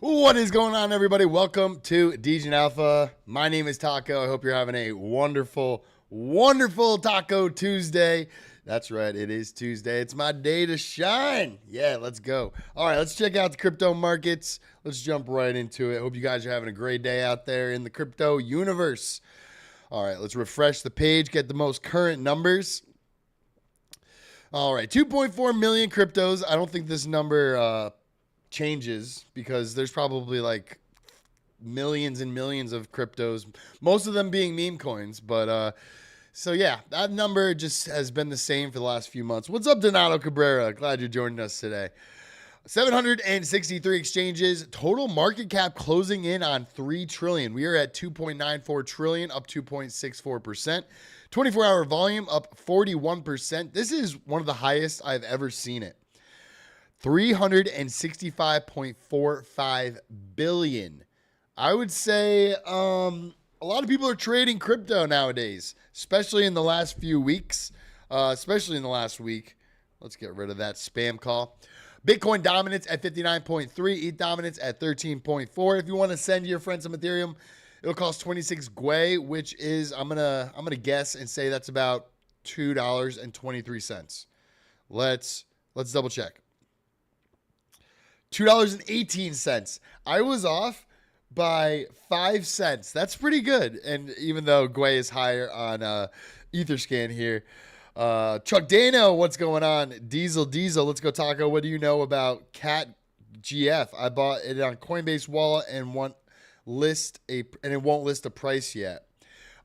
What is going on, everybody? Welcome to Degen Alpha. My name is Taco. I hope you're having a wonderful Taco Tuesday. That's right, it is Tuesday. It's my day to shine. Yeah, let's go. All right, let's check out the crypto markets. Let's jump right into it. Hope you guys are having a great day out there in the crypto universe. All right, let's refresh the page, get the most current numbers. All right, 2.4 million cryptos. I don't think this number changes because there's probably like millions and millions of cryptos, most of them being meme coins. But so yeah, that number just has been the same for the last few months. What's up, Donato Cabrera? Glad you're joining us today. 763 exchanges, total market cap closing in on 3 trillion. We are at 2.94 trillion, up 2.64%. 24-hour volume up 41%. This is one of the highest I've ever seen it. 365.45 billion. I would say a lot of people are trading crypto nowadays, especially in the last few weeks, especially in the last week. Let's get rid of that spam call. Bitcoin dominance at 59.3, ETH dominance at 13.4. If you want to send your friend some Ethereum, it'll cost 26 Gwei, which is I'm gonna guess and say that's about $2.23. Let's double check. $2.18. I was off by 5 cents. That's pretty good. And even though Gwei is higher on Etherscan here. Chuck Dano, what's going on? Diesel, let's go Taco. What do you know about Cat GF? I bought it on Coinbase wallet and it won't list a price yet.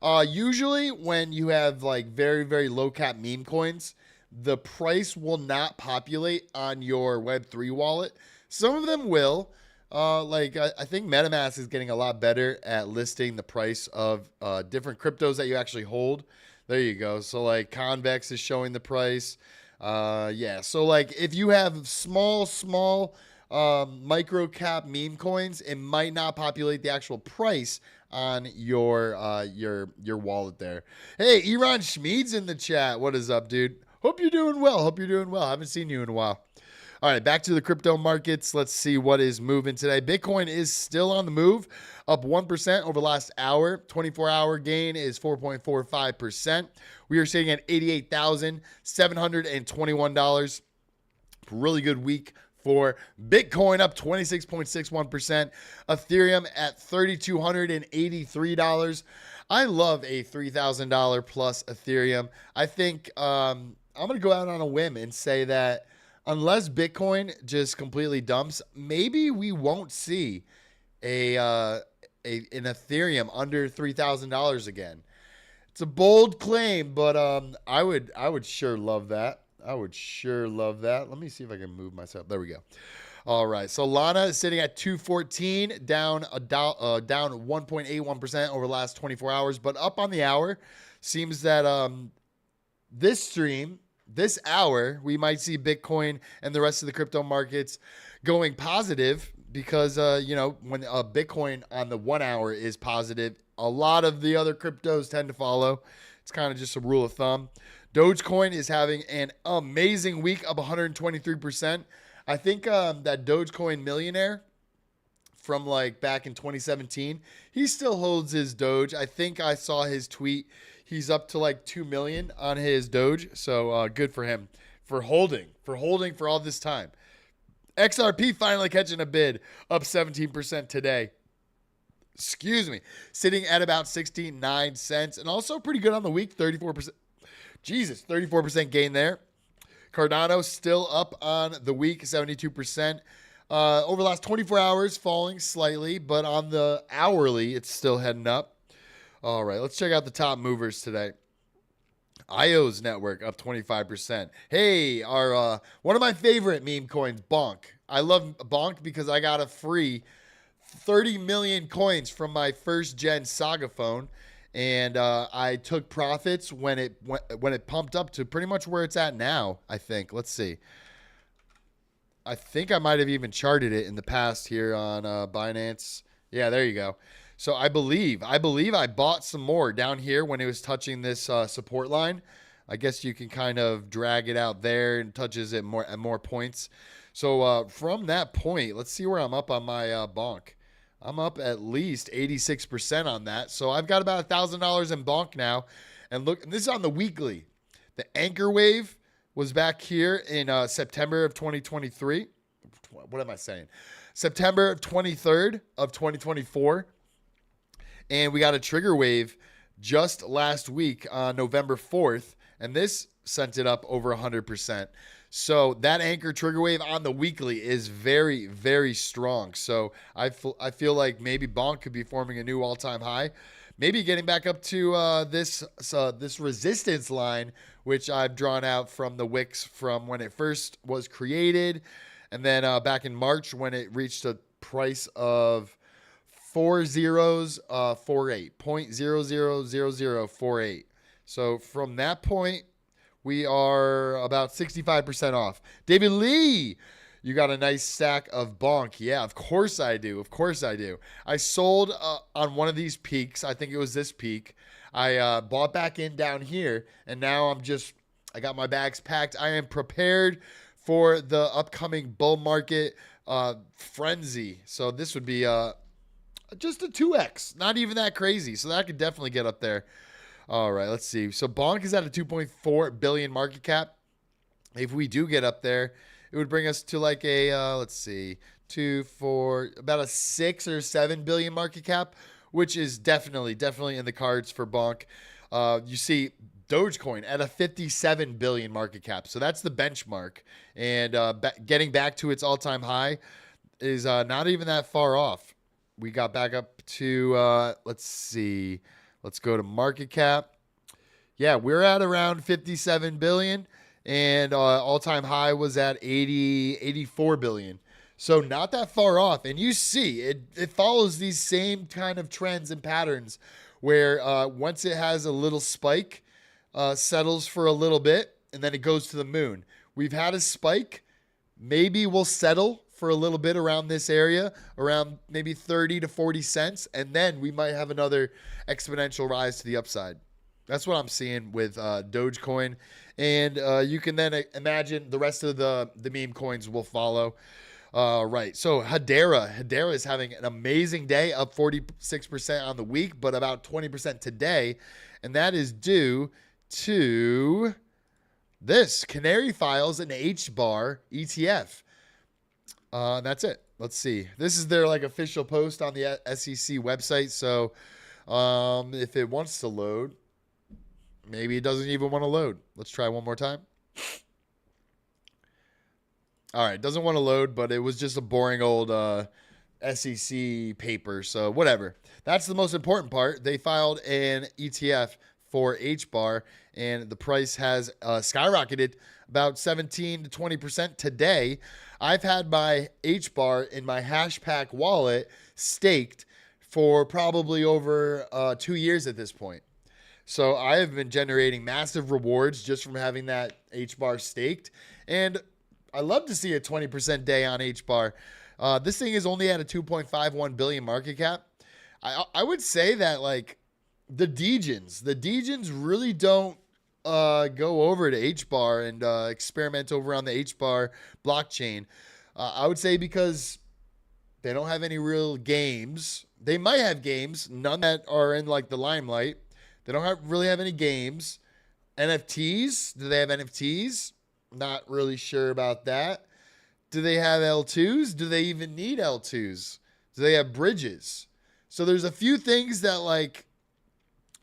Usually when you have like very, very low cap meme coins, the price will not populate on your Web3 wallet. Some of them will. I think MetaMask is getting a lot better at listing the price of different cryptos that you actually hold. There you go. So like Convex is showing the price. Yeah. So like if you have small micro cap meme coins, it might not populate the actual price on your wallet there. Hey, Iran Schmeed's in the chat. What is up, dude? Hope you're doing well. I haven't seen you in a while. All right, back to the crypto markets. Let's see what is moving today. Bitcoin is still on the move, up 1% over the last hour. 24-hour gain is 4.45%. We are sitting at $88,721. Really good week for Bitcoin, up 26.61%. Ethereum at $3,283. I love a $3,000 plus Ethereum. I think I'm going to go out on a whim and say that unless Bitcoin just completely dumps, maybe we won't see an Ethereum under $3,000 again. It's a bold claim, but I would sure love that. Let me see if I can move myself. There we go. All right. So Lana is sitting at 214, down 1.81% over the last 24 hours, but up on the hour. Seems that this hour, we might see Bitcoin and the rest of the crypto markets going positive because, when Bitcoin on the 1 hour is positive, a lot of the other cryptos tend to follow. It's kind of just a rule of thumb. Dogecoin is having an amazing week, up 123%. I think that Dogecoin millionaire from like back in 2017, he still holds his Doge. I think I saw his tweet. He's up to like 2 million on his Doge. So good for him for holding for all this time. XRP finally catching a bid, up 17% today. Excuse me. Sitting at about 69 cents and also pretty good on the week, 34%. 34% gain there. Cardano still up on the week, 72%. Over the last 24 hours, falling slightly, but on the hourly, it's still heading up. All right, let's check out the top movers today. IO's network up 25%. Hey, our one of my favorite meme coins, Bonk. I love Bonk because I got a free 30 million coins from my first gen Saga phone, and I took profits when it pumped up to pretty much where it's at now. I think. Let's see. I think I might have even charted it in the past here on Binance. Yeah, there you go. So I believe I bought some more down here when it was touching this support line. I guess you can kind of drag it out there and touches it more at more points. So from that point, let's see where I'm up on my bonk. I'm up at least 86% on that. So I've got about $1,000 in bonk now. And look, and this is on the weekly. The anchor wave was back here in September of 2023. What am I saying? September 23rd of 2024. And we got a trigger wave just last week on November 4th. And this sent it up over 100%. So that anchor trigger wave on the weekly is very, very strong. So I feel like maybe bonk could be forming a new all-time high. Maybe getting back up to this resistance line, which I've drawn out from the wicks from when it first was created. And then back in March when it reached a price of 40.48, 0.000048. So from that point, we are about 65% off. David Lee, you got a nice stack of bonk. Yeah, of course I do. Of course I do. I sold on one of these peaks. I think it was this peak. I bought back in down here, and now I got my bags packed. I am prepared for the upcoming bull market frenzy. So this would be just a 2x. Not even that crazy. So that could definitely get up there. All right, let's see. So bonk is at a 2.4 billion market cap. If we do get up there, it would bring us to like a, let's see, about a 6 or 7 billion market cap, which is definitely in the cards for bonk. You see Dogecoin at a 57 billion market cap. So that's the benchmark. And getting back to its all-time high is not even that far off. We got back up to, let's see. Let's go to market cap. Yeah, we're at around 57 billion and all-time high was at 84 billion. So not that far off. And you see it follows these same kind of trends and patterns where once it has a little spike, settles for a little bit, and then it goes to the moon. We've had a spike. Maybe we'll settle for a little bit around this area, around maybe 30 to 40 cents, and then we might have another exponential rise to the upside. That's what I'm seeing with Dogecoin. And you can then imagine the rest of the meme coins will follow. Right. So Hedera is having an amazing day, up 46% on the week, but about 20% today. And that is due to this Canary Files and HBAR ETF. That's it. Let's see. This is their like official post on the SEC website. So if it wants to load, maybe it doesn't even want to load. Let's try one more time. All right. Doesn't want to load, but it was just a boring old SEC paper. So whatever. That's the most important part. They filed an ETF for HBAR, and the price has skyrocketed about 17 to 20% today. I've had my HBAR in my Hashpack wallet staked for probably over 2 years at this point. So I have been generating massive rewards just from having that HBAR staked. And I love to see a 20% day on HBAR. This thing is only at a 2.51 billion market cap. I would say that like the Degens really don't go over to HBAR and experiment over on the HBAR blockchain. I would say because they don't have any real games. They might have games, none that are in like the limelight. They don't really have any games. NFTs, do they have NFTs? Not really sure about that. Do they have L2s? Do they even need L2s? Do they have bridges? So there's a few things that like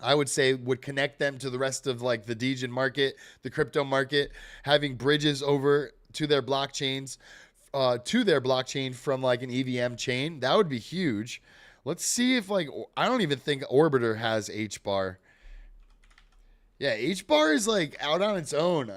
I would say would connect them to the rest of like the Degen market, the crypto market, having bridges over to their blockchains, to their blockchain from like an EVM chain. That would be huge. Let's see if like, I don't even think Orbiter has HBAR. Yeah, HBAR is like out on its own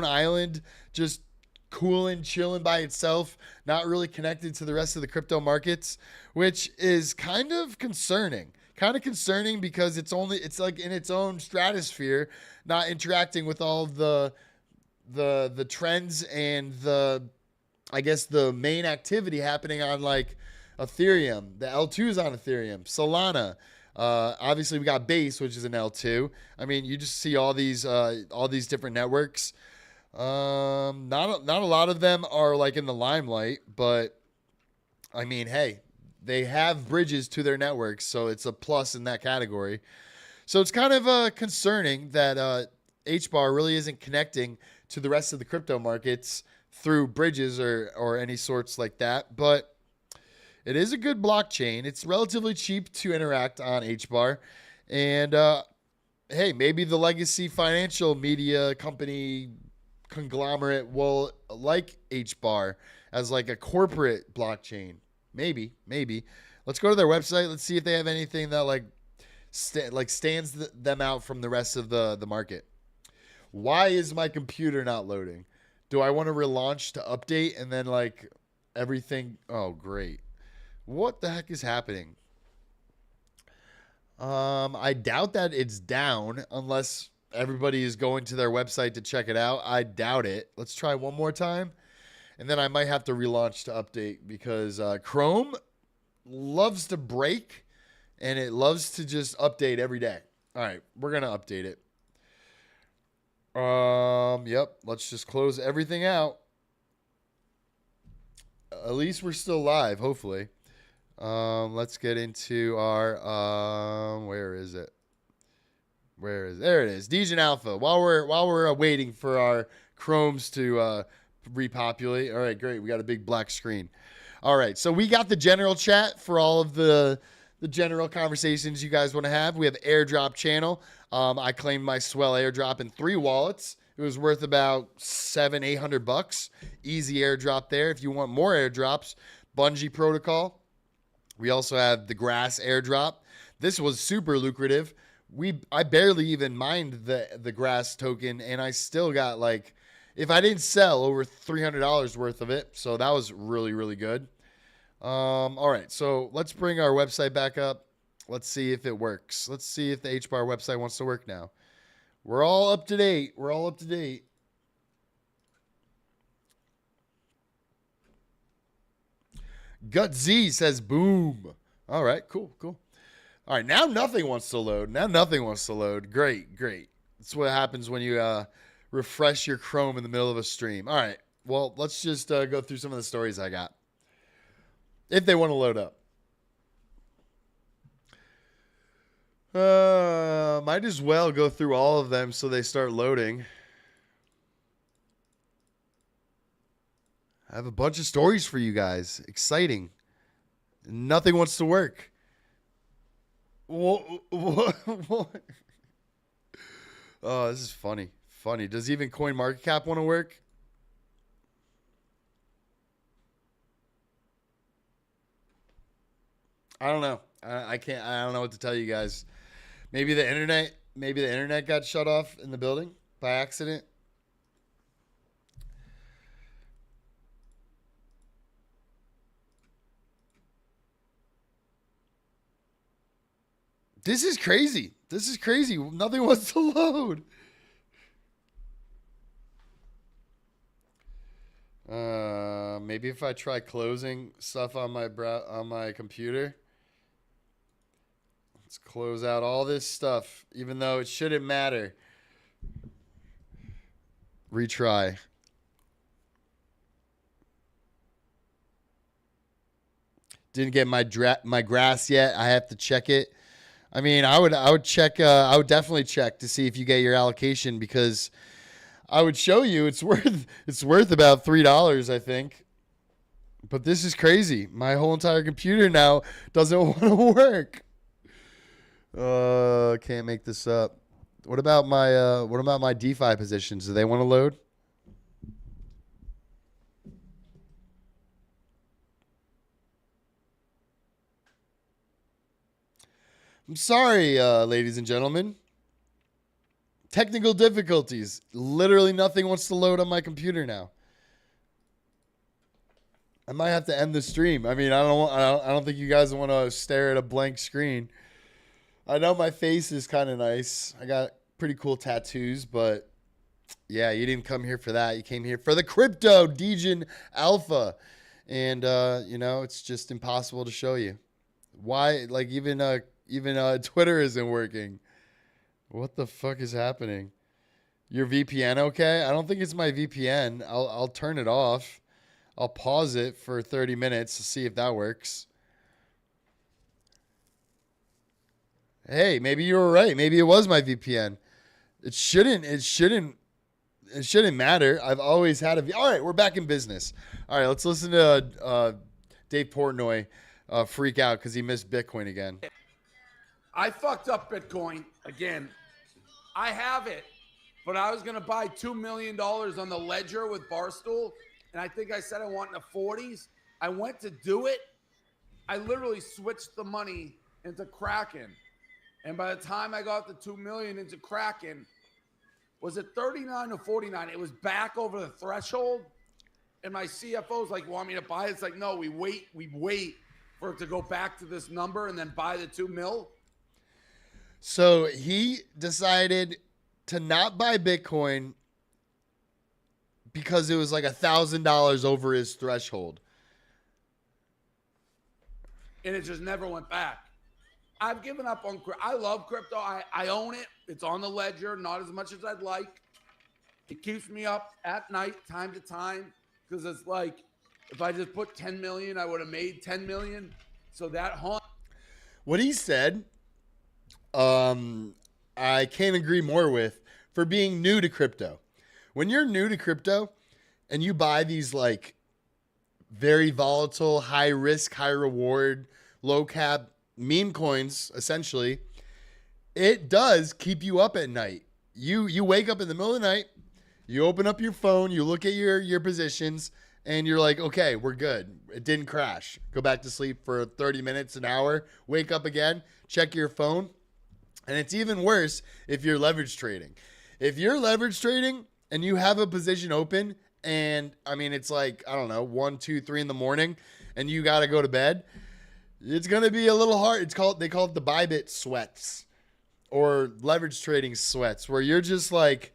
island, just cooling, chilling by itself, not really connected to the rest of the crypto markets, which is kind of concerning. Because it's like in its own stratosphere, not interacting with all the trends and I guess the main activity happening on like Ethereum, the L2s on Ethereum, Solana, Obviously, we got Base, which is an L2. I mean, you just see all these different networks. Not a lot of them are like in the limelight, but I mean, hey, they have bridges to their networks, so it's a plus in that category. So it's kind of concerning that HBAR really isn't connecting to the rest of the crypto markets through bridges or any sorts like that. But it is a good blockchain. It's relatively cheap to interact on HBAR. And hey, maybe the legacy financial media company conglomerate will like HBAR as like a corporate blockchain. Maybe. Let's go to their website. Let's see if they have anything that stands them out from the rest of the market. Why is my computer not loading? Do I want to relaunch to update and then like everything? Oh, great. What the heck is happening? I doubt that it's down unless everybody is going to their website to check it out. I doubt it. Let's try one more time. And then I might have to relaunch to update because Chrome loves to break and it loves to just update every day. All right, we're going to update it. Yep, let's just close everything out. At least we're still live, hopefully. Let's get into our where is it? There it is. Degen Alpha. While we're waiting for our Chromes to repopulate. All right, great. We got a big black screen. All right, so we got the general chat for all of the general conversations you guys want to have. We have airdrop channel. I claimed my swell airdrop in 3 wallets. It was worth about $700-800. Easy airdrop there. If you want more airdrops, Bungee Protocol. We also have the Grass airdrop. This was super lucrative. I barely even mined the Grass token, and I still got like, if I didn't sell, over $300 worth of it. So that was really, really good. All right, so let's bring our website back up. Let's see if it works. Let's see if the HBAR website wants to work now. We're all up to date. Gut Z says boom. All right, cool. All right, now nothing wants to load. Great. That's what happens when you refresh your Chrome in the middle of a stream. All right, well, let's just go through some of the stories I got. If they want to load up. Might as well go through all of them so they start loading. I have a bunch of stories for you guys. Exciting. Nothing wants to work. What? Oh, this is funny. Does even CoinMarketCap want to work? I don't know. I can't. I don't know what to tell you guys. Maybe the internet got shut off in the building by accident. This is crazy. Nothing wants to load. Maybe if I try closing stuff on my computer. Let's close out all this stuff, even though it shouldn't matter. Retry. Didn't get my grass yet. I have to check it. I mean, I would check. I would definitely check to see if you get your allocation, because I would show you it's worth about $3, I think. But this is crazy. My whole entire computer now doesn't want to work. Can't make this up. What about my DeFi positions? Do they want to load? I'm sorry, ladies and gentlemen. Technical difficulties. Literally nothing wants to load on my computer now. I might have to end the stream. I mean, I don't think you guys want to stare at a blank screen. I know my face is kind of nice. I got pretty cool tattoos, but yeah, you didn't come here for that. You came here for the crypto Degen Alpha. And, it's just impossible to show you. Why? Like, even Even Twitter isn't working. What the fuck is happening? Your VPN okay? I don't think it's my VPN. I'll turn it off. I'll pause it for 30 minutes to see if that works. Hey, maybe you were right. Maybe it was my VPN. It shouldn't matter. I've always had a All right, we're back in business. All right, let's listen to Dave Portnoy freak out because he missed Bitcoin again. I fucked up Bitcoin again. I have it, but I was going to buy $2 million on the ledger with Barstool, and I think I said I want in the 40s. I went to do it. I literally switched the money into Kraken, and by the time I got the $2 million into Kraken, was it 39 or 49? It was back over the threshold, and my CFO's like, "Want me to buy it?" It's like, no, we wait for it to go back to this number and then buy the 2 mil. So he decided to not buy Bitcoin because it was like $1,000 over his threshold. And it just never went back. I've given up on crypto. I love crypto. I own it. It's on the ledger, not as much as I'd like. It keeps me up at night, time to time, because it's like, if I just put 10 million, I would have made 10 million. So that haunts. What he said, I can't agree more with, for being new to crypto. When you're new to crypto and you buy these like very volatile, high risk, high reward, low cap meme coins, essentially, it does keep you up at night. You wake up in the middle of the night, you open up your phone, you look at your positions, and you're like, okay, we're good. It didn't crash. Go back to sleep for 30 minutes, an hour, wake up again, check your phone. And it's even worse if you're leverage trading. If you're leverage trading and you have a position open and, I mean, it's like, I don't know, 1, 2, 3 in the morning and you got to go to bed, it's going to be a little hard. They call it the Bybit sweats or leverage trading sweats, where you're just like,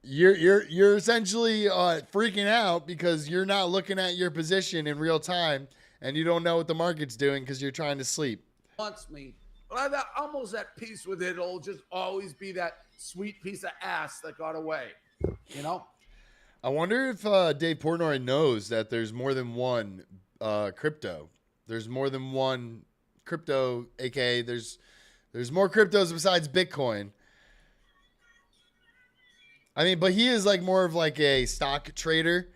you're essentially freaking out because you're not looking at your position in real time and you don't know what the market's doing because you're trying to sleep. Wants me. But I'm almost at peace with it. It'll just always be that sweet piece of ass that got away, you know? I wonder if Dave Portnoy knows that there's more than one crypto. There's more than one crypto, aka there's more cryptos besides Bitcoin. I mean, but he is like more of like a stock trader,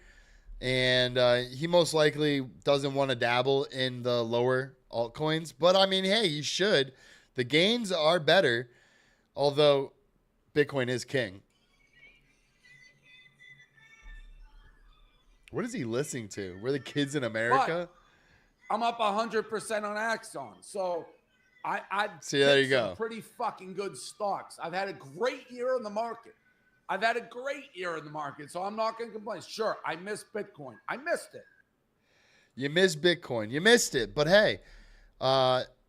and he most likely doesn't want to dabble in the lower altcoins. But I mean, hey, you should. The gains are better, although Bitcoin is king. What is he listening to? We're the kids in America. But I'm up 100% on Axon, so I see. There you go. Pretty fucking good stocks. I've had a great year in the market. So I'm not going to complain. Sure, I missed Bitcoin. I missed it. You missed Bitcoin. You missed it. But hey,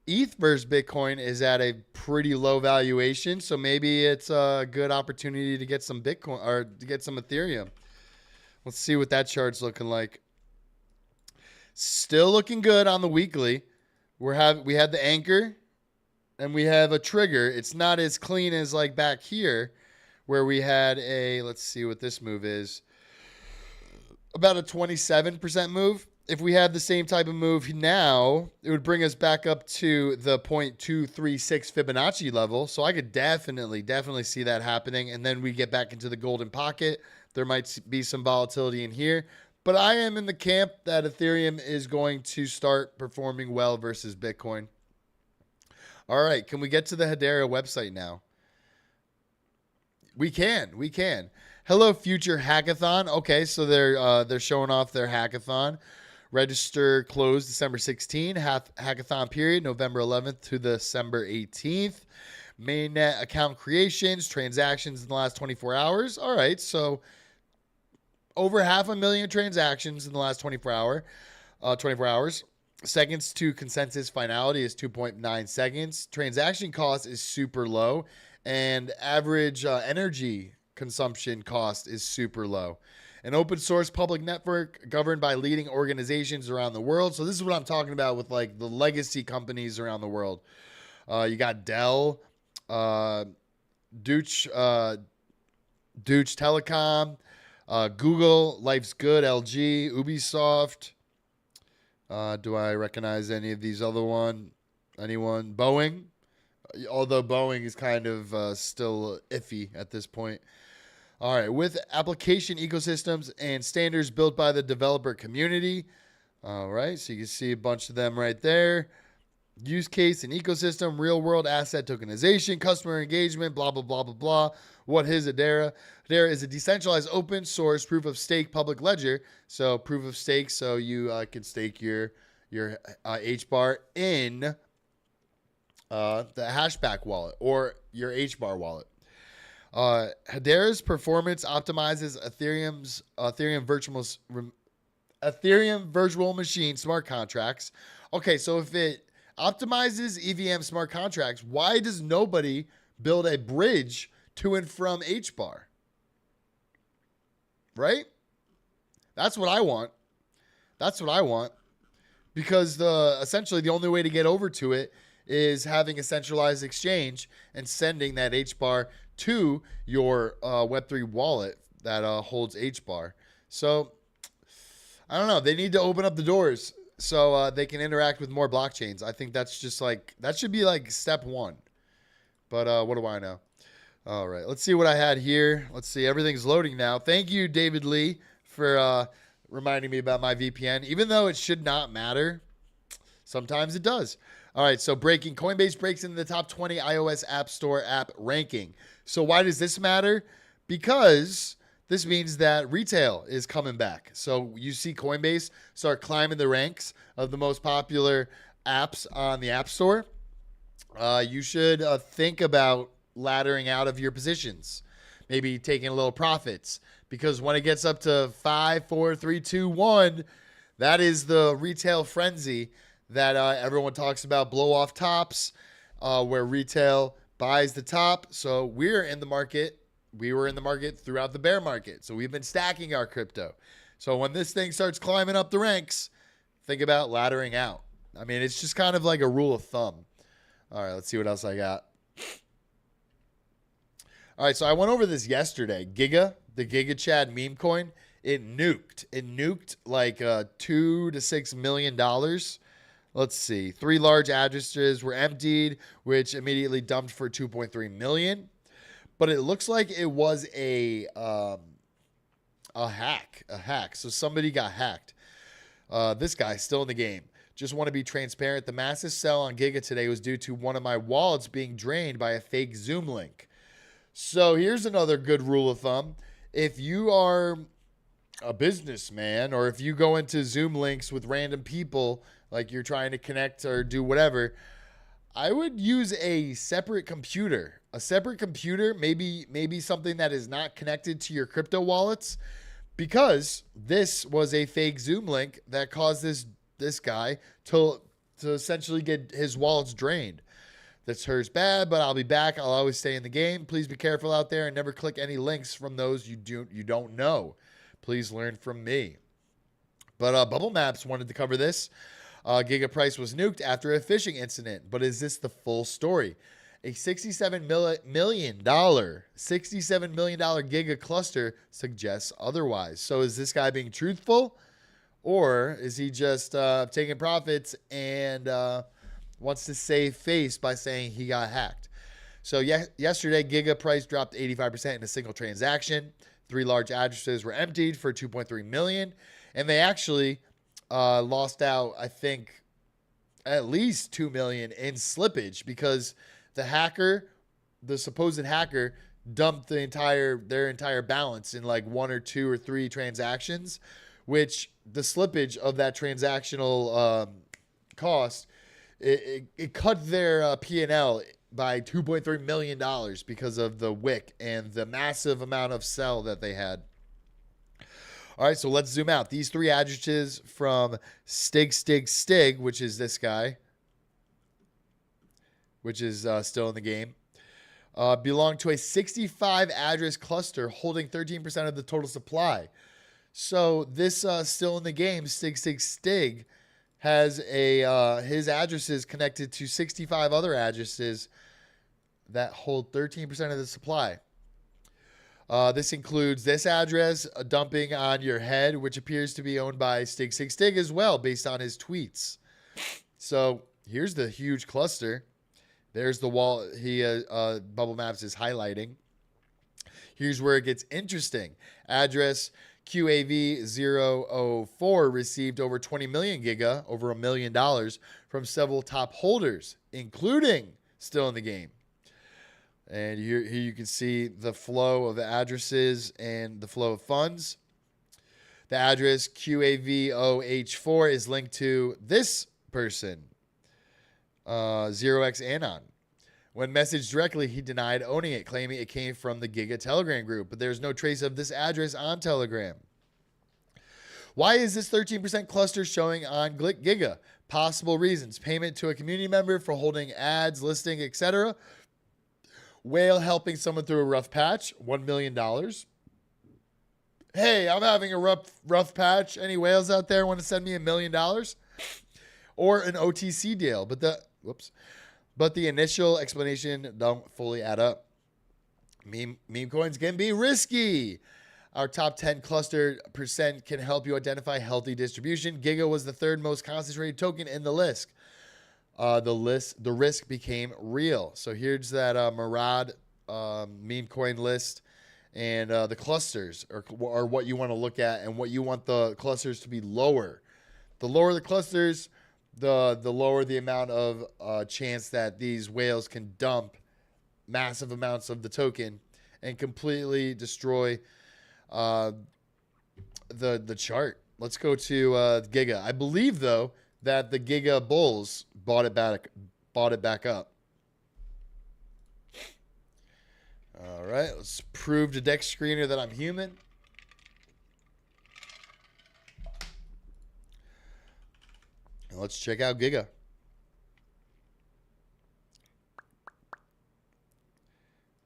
ETH versus Bitcoin is at a pretty low valuation, so maybe it's a good opportunity to get some Bitcoin or to get some Ethereum. Let's see what that chart's looking like. Still looking good on the weekly. We had the anchor and we have a trigger. It's not as clean as like back here where we had a, let's see what this move is, about a 27% move. If we have the same type of move now, it would bring us back up to the 0.236 Fibonacci level. So I could definitely see that happening. And then we get back into the golden pocket. There might be some volatility in here. But I am in the camp that Ethereum is going to start performing well versus Bitcoin. All right, can we get to the Hedera website now? We can. Hello, Future Hackathon. Okay, so they're showing off their hackathon. Register closed December 16th. Hackathon period November 11th to December 18th. Mainnet account creations, transactions in the last 24 hours. All right, so over 500,000 transactions in the last 24 hours. Seconds to consensus finality is 2.9 seconds. Transaction cost is super low, and average energy consumption cost is super low. An open source public network governed by leading organizations around the world. So this is what I'm talking about with like the legacy companies around the world. You got Dell, Deutsche, Deutsche Telekom, Google, Life's Good, LG, Ubisoft. Do I recognize any of these other one? Anyone? Boeing? Although Boeing is kind of still iffy at this point. All right. With application ecosystems and standards built by the developer community. All right. So you can see a bunch of them right there. Use case and ecosystem, real world asset tokenization, customer engagement, blah, blah, blah, blah, blah. What is Hedera? Hedera is a decentralized open source proof of stake public ledger. So proof of stake, so you can stake your HBAR in the hashback wallet or your HBAR wallet. Hedera's performance optimizes Ethereum virtual machine smart contracts. Okay, so if it optimizes EVM smart contracts, why does nobody build a bridge to and from HBAR? Right? That's what I want. Because essentially the only way to get over to it is having a centralized exchange and sending that HBAR to your Web3 wallet that holds HBAR. So I don't know. They need to open up the doors so they can interact with more blockchains. I think that's just that should be step one. But what do I know? All right, let's see what I had here. Let's see. Everything's loading now. Thank you, David Lee, for reminding me about my VPN. Even though it should not matter, sometimes it does. All right, so breaking. Coinbase breaks into the top 20 iOS App Store app ranking. So why does this matter? Because this means that retail is coming back. So you see Coinbase start climbing the ranks of the most popular apps on the App Store. You should think about laddering out of your positions, maybe taking a little profits, because when it gets up to 5, 4, 3, 2, 1, that is the retail frenzy that everyone talks about, blow off tops, where retail buys the top. So we're in the market. We were in the market throughout the bear market. So we've been stacking our crypto. So when this thing starts climbing up the ranks, think about laddering out. I mean, it's just kind of like a rule of thumb. All right, let's see what else I got. All right, so I went over this yesterday. Giga, the Giga Chad meme coin, it nuked. It nuked like $2 to $6 million. Let's see. 3 large addresses were emptied, which immediately dumped for 2.3 million. But it looks like it was a hack. So somebody got hacked. This guy's still in the game. Just want to be transparent. The massive sell on Giga today was due to one of my wallets being drained by a fake Zoom link. So here's another good rule of thumb. If you are a businessman or if you go into Zoom links with random people, like you're trying to connect or do whatever, I would use a separate computer. A separate computer, maybe something that is not connected to your crypto wallets, because this was a fake Zoom link that caused this guy to essentially get his wallets drained. This hurts bad, but I'll be back. I'll always stay in the game. Please be careful out there and never click any links from those you don't know. Please learn from me. But Bubble Maps wanted to cover this. Giga price was nuked after a phishing incident. But is this the full story? A $67 million Giga cluster suggests otherwise. So is this guy being truthful? Or is he just taking profits and wants to save face by saying he got hacked? So yesterday, Giga price dropped 85% in a single transaction. 3 large addresses were emptied for 2.3 million. And they actually lost out, I think, at least 2 million in slippage, because the supposed hacker, dumped their entire balance in like 1 or 2 or 3 transactions, which the slippage of that transactional cost, it cut their P&L by $2.3 million because of the wick and the massive amount of sell that they had. All right, so let's zoom out. These 3 addresses from Stig, which is this guy, which is still in the game, belong to a 65 address cluster holding 13% of the total supply. So this still in the game, Stig, has his addresses connected to 65 other addresses that hold 13% of the supply. This includes this address dumping on your head, which appears to be owned by Stig as well, based on his tweets. So here's the huge cluster. There's the wall Bubble Maps is highlighting. Here's where it gets interesting. Address QAV004 received over 20 million Giga, over $1 million, from several top holders, including Still in the Game. And here you can see the flow of the addresses and the flow of funds. The address QAV0H4 is linked to this person, 0x Anon. When messaged directly, he denied owning it, claiming it came from the Giga Telegram group, but there's no trace of this address on Telegram. Why is this 13% cluster showing on Giga? Possible reasons: payment to a community member for holding ads, listing, etc. Whale helping someone through a rough patch, $1 million. Hey, I'm having a rough patch. Any whales out there want to send me $1 million? Or an OTC deal. But the initial explanation don't fully add up. Meme coins can be risky. Our top 10 cluster percent can help you identify healthy distribution. Giga was the third most concentrated token in the list. The risk became real. So here's that Murad meme coin list, and the clusters are what you want to look at, and what you want the clusters to be lower. The lower the clusters, the lower the amount of chance that these whales can dump massive amounts of the token and completely destroy the chart. Let's go to Giga. I believe though that the Giga bulls bought it back up. All right, let's prove to Dex Screener that I'm human. And let's check out Giga.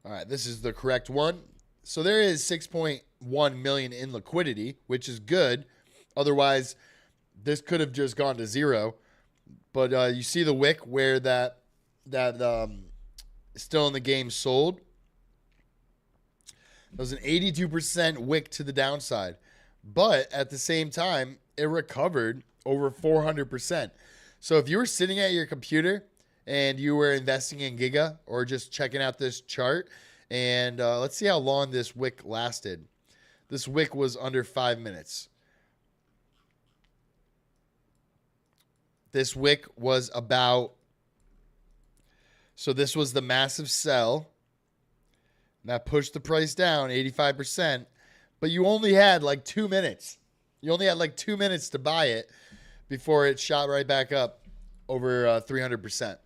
All right, this is the correct one. So there is 6.1 million in liquidity, which is good. Otherwise, this could have just gone to zero. But you see the wick where that Still in the Game sold. It was an 82% wick to the downside. But at the same time, it recovered over 400%. So if you were sitting at your computer and you were investing in Giga or just checking out this chart, and let's see how long this wick lasted. This wick was under 5 minutes. This wick was about, so this was the massive sell. That pushed the price down 85%, but you only had like 2 minutes. You only had like 2 minutes to buy it before it shot right back up over 300%.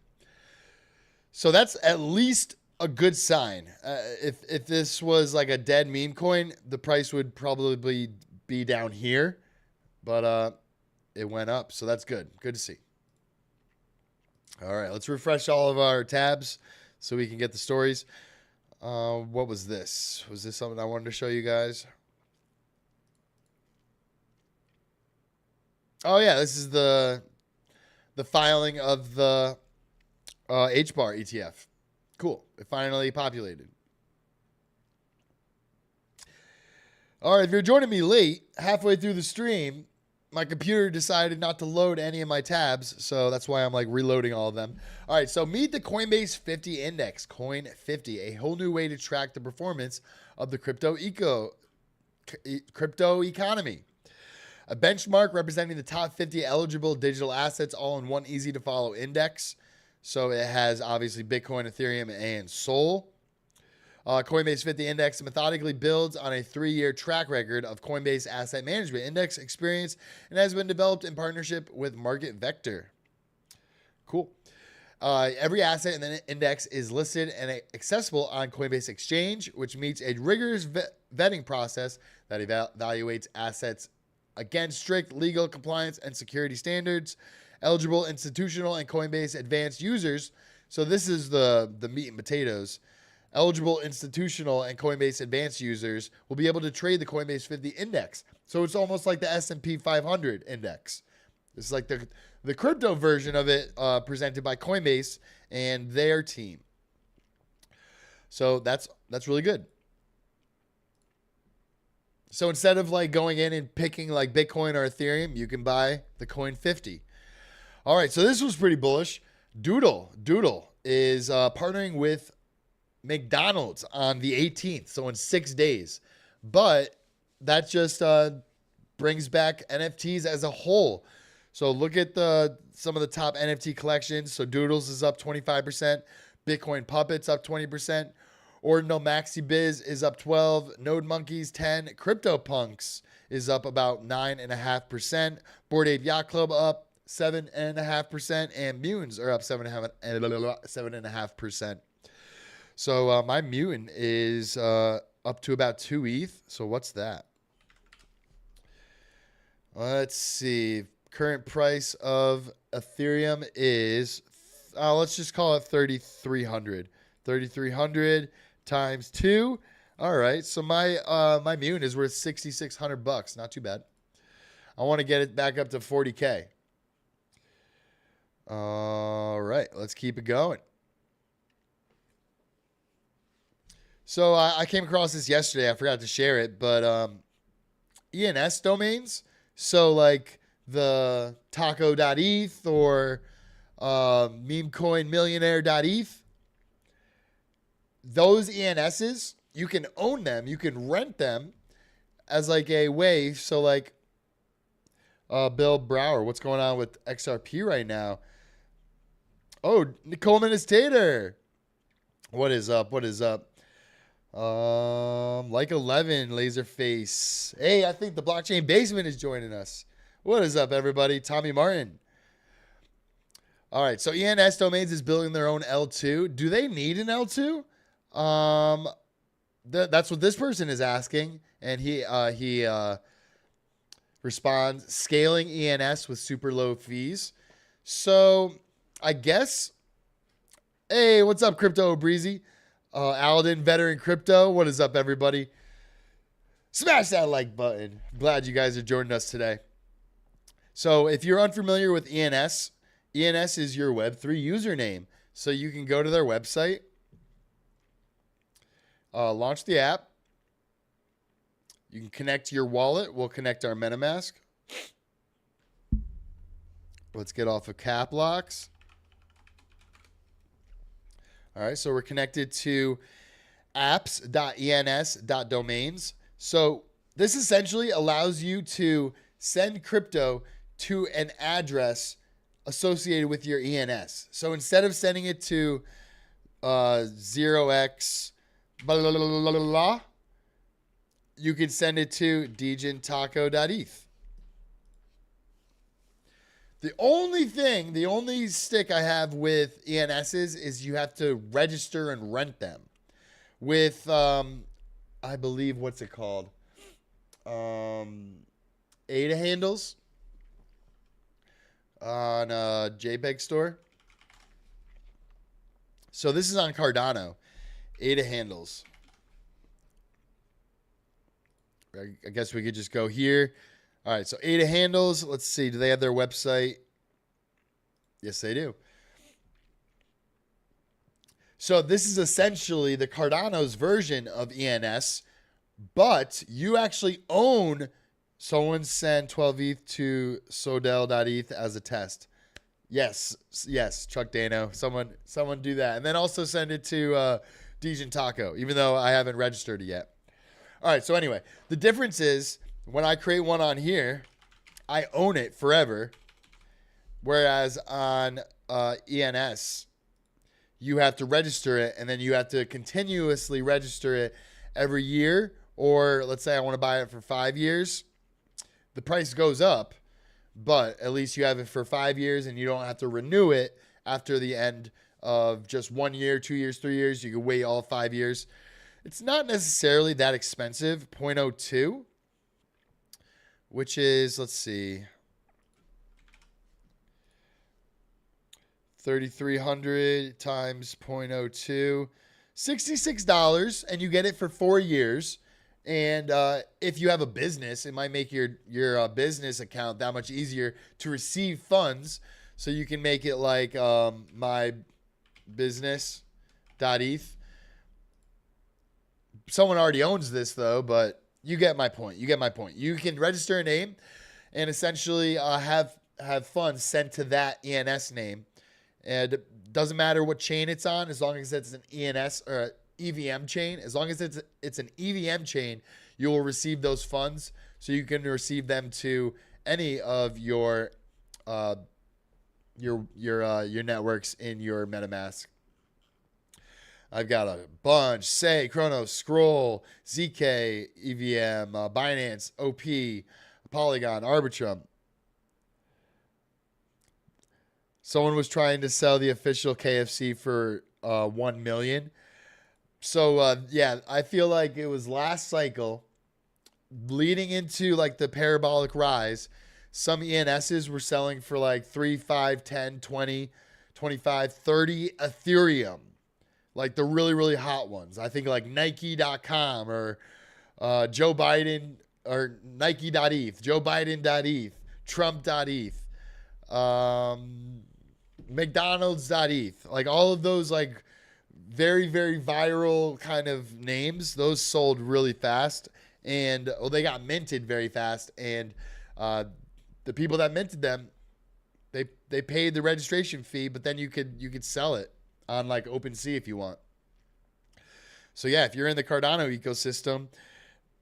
So that's at least a good sign. If this was like a dead meme coin, the price would probably be down here, but it went up, so that's good. Good to see. All right, let's refresh all of our tabs so we can get the stories. What was this? Was this something I wanted to show you guys? Oh yeah, this is the filing of the HBAR ETF. Cool. It finally populated. All right, if you're joining me late, halfway through the stream, my computer decided not to load any of my tabs, so that's why I'm like reloading all of them. All right, so meet the Coinbase 50 Index, Coin 50, a whole new way to track the performance of the crypto economy. A benchmark representing the top 50 eligible digital assets all in one easy to follow index. So it has obviously Bitcoin, Ethereum, and Sol. Coinbase 50 Index methodically builds on a 3-year track record of Coinbase asset management index experience and has been developed in partnership with Market Vector. Cool. Every asset in the index is listed and accessible on Coinbase Exchange, which meets a rigorous vetting process that evaluates assets against strict legal compliance and security standards. Eligible institutional and Coinbase Advanced users, so this is the meat and potatoes. Eligible institutional and Coinbase Advanced users will be able to trade the Coinbase 50 Index. So it's almost like the S&P 500 index. This is like the crypto version of it, presented by Coinbase and their team. So that's really good. So instead of like going in and picking like Bitcoin or Ethereum, you can buy the Coin 50. All right, so this was pretty bullish. Doodle is partnering with McDonald's on the 18th, so in 6 days. But that just brings back NFTs as a whole. So look at some of the top NFT collections. So Doodles is up 25%, Bitcoin Puppets up 20%, Ordinal Maxi Biz is up 12, Node Monkeys 10, CryptoPunks is up about 9.5%, Bored Ape Yacht Club up 7.5%, and Mutants are up 7.5%. So my Mutant is up to about 2 ETH. So what's that? Let's see. Current price of Ethereum is, let's just call it 3,300. 3,300 times 2. All right. So my Mutant is worth $6,600. Not too bad. I want to get it back up to 40K. All right. Let's keep it going. So I came across this yesterday. I forgot to share it, but ENS domains. So like the taco.eth or memecoinmillionaire.eth. Those ENSs, you can own them. You can rent them as like a way. So like Bill Brower, what's going on with XRP right now? Oh, Nicole Ministator. What is up? What is up? Like 11, Laserface. Hey, I think the Blockchain Basement is joining us. What is up, everybody? Tommy Martin. All right, so ENS Domains is building their own L2. Do they need an L2? That's what this person is asking, and he responds, scaling ENS with super low fees. So I guess, hey, what's up, Crypto Breezy? Alden, Veteran Crypto, what is up, everybody? Smash that like button. Glad you guys are joining us today. So if you're unfamiliar with ENS, ENS is your Web3 username. So you can go to their website, launch the app. You can connect your wallet. We'll connect our MetaMask. Let's get off of cap locks. All right, so we're connected to apps.ens.domains. So this essentially allows you to send crypto to an address associated with your ENS. So instead of sending it to 0x blah, blah, blah, blah, blah, you can send it to degentaco.eth. The only stick I have with ENSs is you have to register and rent them with, I believe, what's it called? ADA handles on a JPEG store. So this is on Cardano. ADA handles. I guess we could just go here. All right, so ADA handles. Let's see. Do they have their website? Yes, they do. So this is essentially the Cardano's version of ENS, but you actually own. Someone sent 12 ETH to Sodell.eth as a test. Yes, Chuck Dano. Someone do that. And then also send it to Degen Taco, even though I haven't registered it yet. All right, so anyway, the difference is when I create one on here, I own it forever. Whereas on ENS, you have to register it, and then you have to continuously register it every year. Or let's say I want to buy it for 5 years. The price goes up, but at least you have it for 5 years, and you don't have to renew it after the end of just 1 year, 2 years, 3 years. You can wait all 5 years. It's not necessarily that expensive, 0.02, which is, let's see, 3,300 times 0.02, $66, and you get it for 4 years. And if you have a business, it might make your business account that much easier to receive funds. So you can make it like my business.eth. Someone already owns this though, but you get my point. You get my point. You can register a name and essentially have funds sent to that ENS name. And it doesn't matter what chain it's on, as long as it's an ENS or EVM chain. As long as it's an EVM chain, you will receive those funds, so you can receive them to any of your networks in your MetaMask. I've got a bunch: Say, Chronos, Scroll, ZK, EVM, Binance, OP, Polygon, Arbitrum. Someone was trying to sell the official KFC for 1 million. So yeah, I feel like it was last cycle leading into like the parabolic rise. Some ENSs were selling for like 3, 5, 10, 20, 25, 30 Ethereum. Like the really, really hot ones. I think like Nike.com or Joe Biden or Nike.eth, Joe Biden.eth, Trump.eth, McDonald's.eth. Like all of those like very, very viral kind of names, those sold really fast. And they got minted very fast. And the people that minted them, they paid the registration fee, but then you could sell it on like OpenSea if you want. So yeah, if you're in the Cardano ecosystem,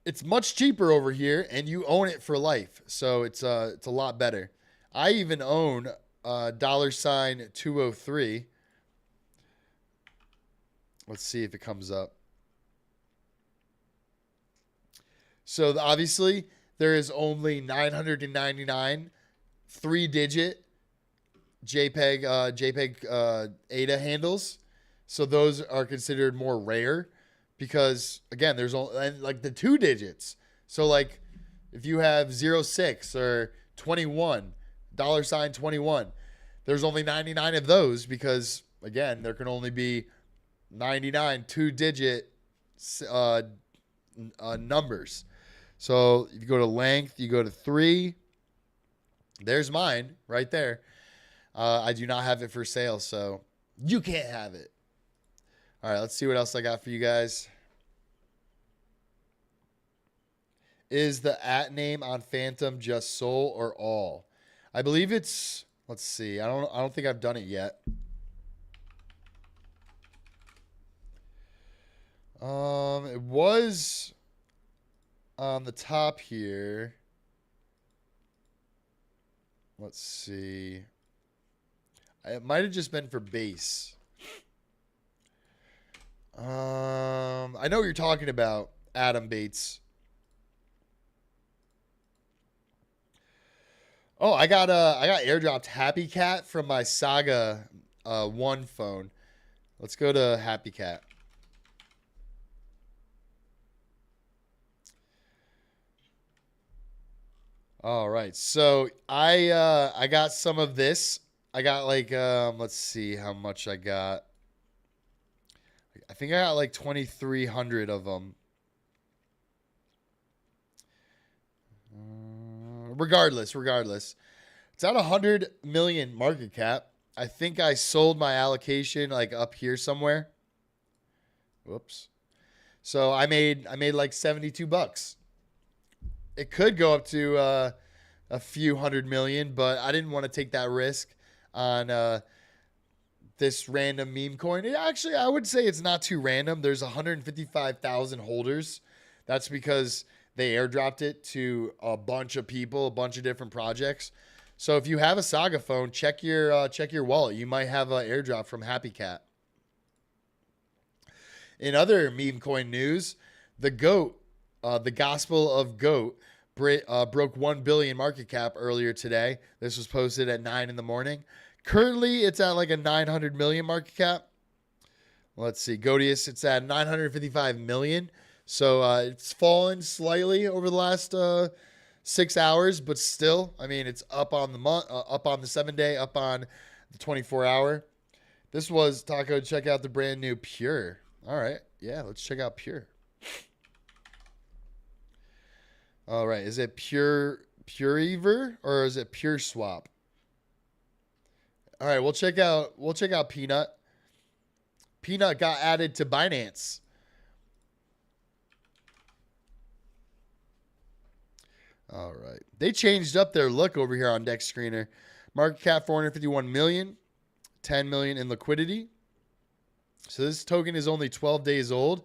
it's much cheaper over here, and you own it for life. So it's a lot better. I even own $203. Let's see if it comes up. So obviously there is only 999 3-digit JPEG ADA handles. So those are considered more rare because again, there's only like the 2 digits. So like if you have 06 or 21, $21, there's only 99 of those because again, there can only be 99 2-digit numbers. So if you go to length, you go to 3. There's mine right there. I do not have it for sale, so you can't have it. All right, let's see what else I got for you guys. Is the @ name on Phantom just Sol or all? I believe it's. Let's see. I don't think I've done it yet. It was on the top here. Let's see. It might have just been for base. I know what you're talking about, Adam Bates. Oh, I got airdropped Happy Cat from my Saga 1 phone. Let's go to Happy Cat. All right, so I got some of this. I got like let's see how much I got. I think I got like 2,300 of them. Regardless, it's at 100 million market cap. I think I sold my allocation like up here somewhere. Whoops. So I made like $72. It could go up to a few 100 million, but I didn't want to take that risk on this random meme coin. Actually, I would say it's not too random. There's 155,000 holders. That's because they airdropped it to a bunch of people, a bunch of different projects. So if you have a Saga phone, check your wallet. You might have an airdrop from Happy Cat. In other meme coin news, the GOAT, the Gospel of GOAT, broke 1 billion market cap earlier today. This was posted at 9 in the morning. Currently, it's at like a 900 million market cap. Let's see. Godius, it's at 955 million. So it's fallen slightly over the last 6 hours, but still, I mean, it's up on the month, up on the 7-day, up on the 24-hour. This was Taco. Check out the brand new Pure. All right, yeah, let's check out Pure. All right. Is it Purever or is it Pure Swap? All right, we'll check out Peanut. Peanut got added to Binance. All right. They changed up their look over here on Dex Screener. Market cap 451 million, 10 million in liquidity. So this token is only 12 days old.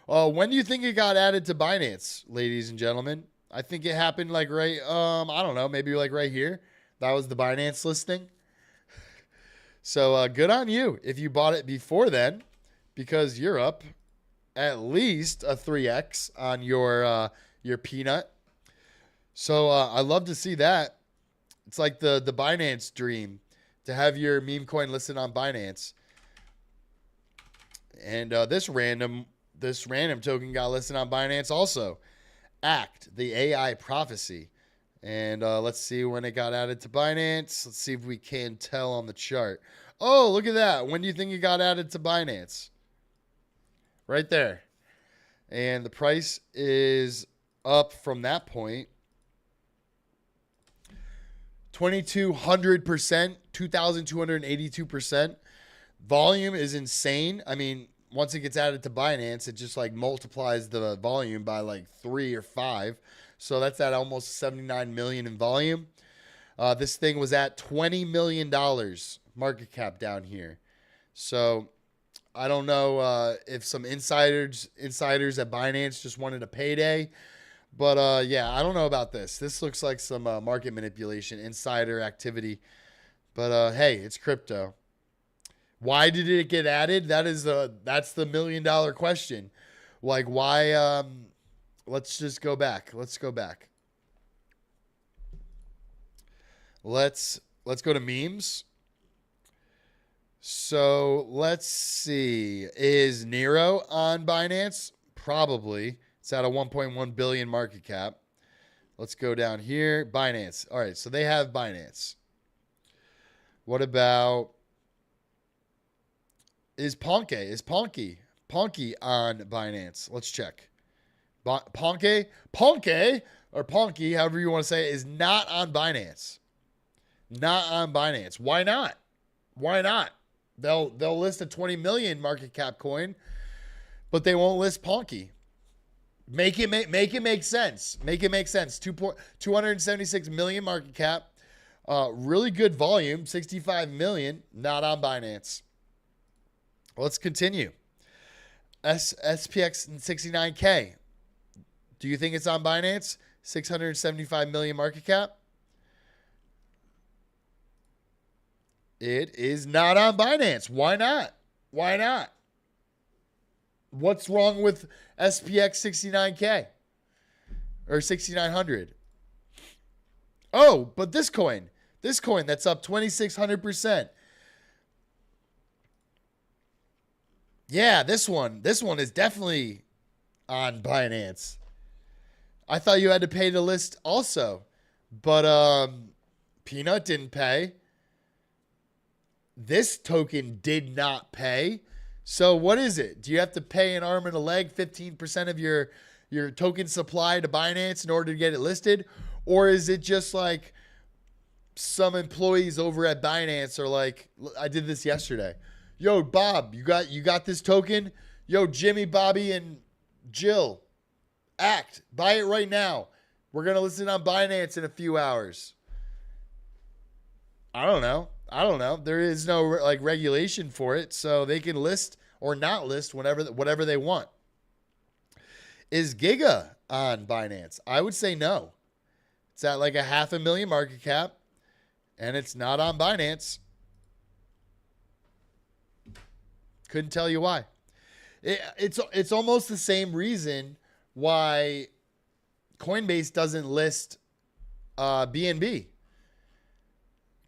When do you think it got added to Binance, ladies and gentlemen? I think it happened like right, I don't know, maybe like right here. That was the Binance listing. So good on you if you bought it before then, because you're up at least a 3x on your Peanut. So I love to see that. It's like the Binance dream to have your meme coin listed on Binance. And this random token got listed on Binance also. Act, the AI prophecy. And let's see when it got added to Binance. Let's see if we can tell on the chart. Oh, look at that. When do you think it got added to Binance? Right there. And the price is up from that point 2,200%, 2,282%. Volume is insane. I mean, once it gets added to Binance, it just like multiplies the volume by like 3 or 5. So that's at almost 79 million in volume. This thing was at $20 million market cap down here. So I don't know if some insiders at Binance just wanted a payday. But yeah, I don't know about this. This looks like some market manipulation, insider activity. But hey, it's crypto. Why did it get added? That's the $1 million question. Like why? Let's just go back. Let's go back. Let's go to memes. So let's see. Is Nero on Binance? Probably. It's at a 1.1 billion market cap. Let's go down here. Binance. All right, so they have Binance. What about is Ponky on Binance? Let's check. Ponky or Ponky, however you want to say it, is not on Binance. Not on Binance. Why not? Why not? They'll list a 20 million market cap coin, but they won't list Ponky. Make it make sense. Make it make sense. 276 million market cap. Really good volume, 65 million, not on Binance. Let's continue. SPX 69K. Do you think it's on Binance? 675 million market cap. It is not on Binance. Why not? Why not? What's wrong with SPX 69K or 6900? Oh, but this coin that's up 2,600%. Yeah, this one is definitely on Binance. I thought you had to pay to list also, but Peanut didn't pay. This token did not pay. So what is it? Do you have to pay an arm and a leg, 15% of your token supply to Binance in order to get it listed? Or is it just like some employees over at Binance are like, I did this yesterday. Yo, Bob, you got this token? Yo, Jimmy, Bobby, and Jill, act. Buy it right now. We're going to list it on Binance in a few hours. I don't know. There is no like regulation for it, so they can list or not list whatever they want. Is Giga on Binance? I would say no. It's at like a 500,000 market cap, and it's not on Binance. Couldn't tell you why. It's almost the same reason why Coinbase doesn't list BNB.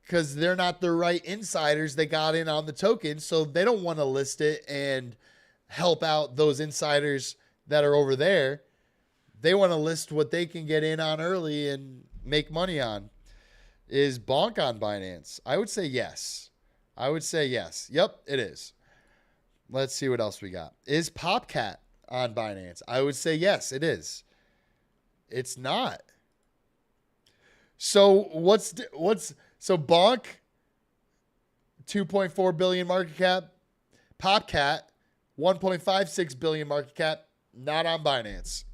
Because they're not the right insiders that got in on the token, so they don't want to list it and help out those insiders that are over there. They want to list what they can get in on early and make money on. Is Bonk on Binance? I would say yes. Yep, it is. Let's see what else we got. Is Popcat on Binance? I would say yes, it is. It's not. So so Bonk, 2.4 billion market cap, Popcat, 1.56 billion market cap, not on Binance.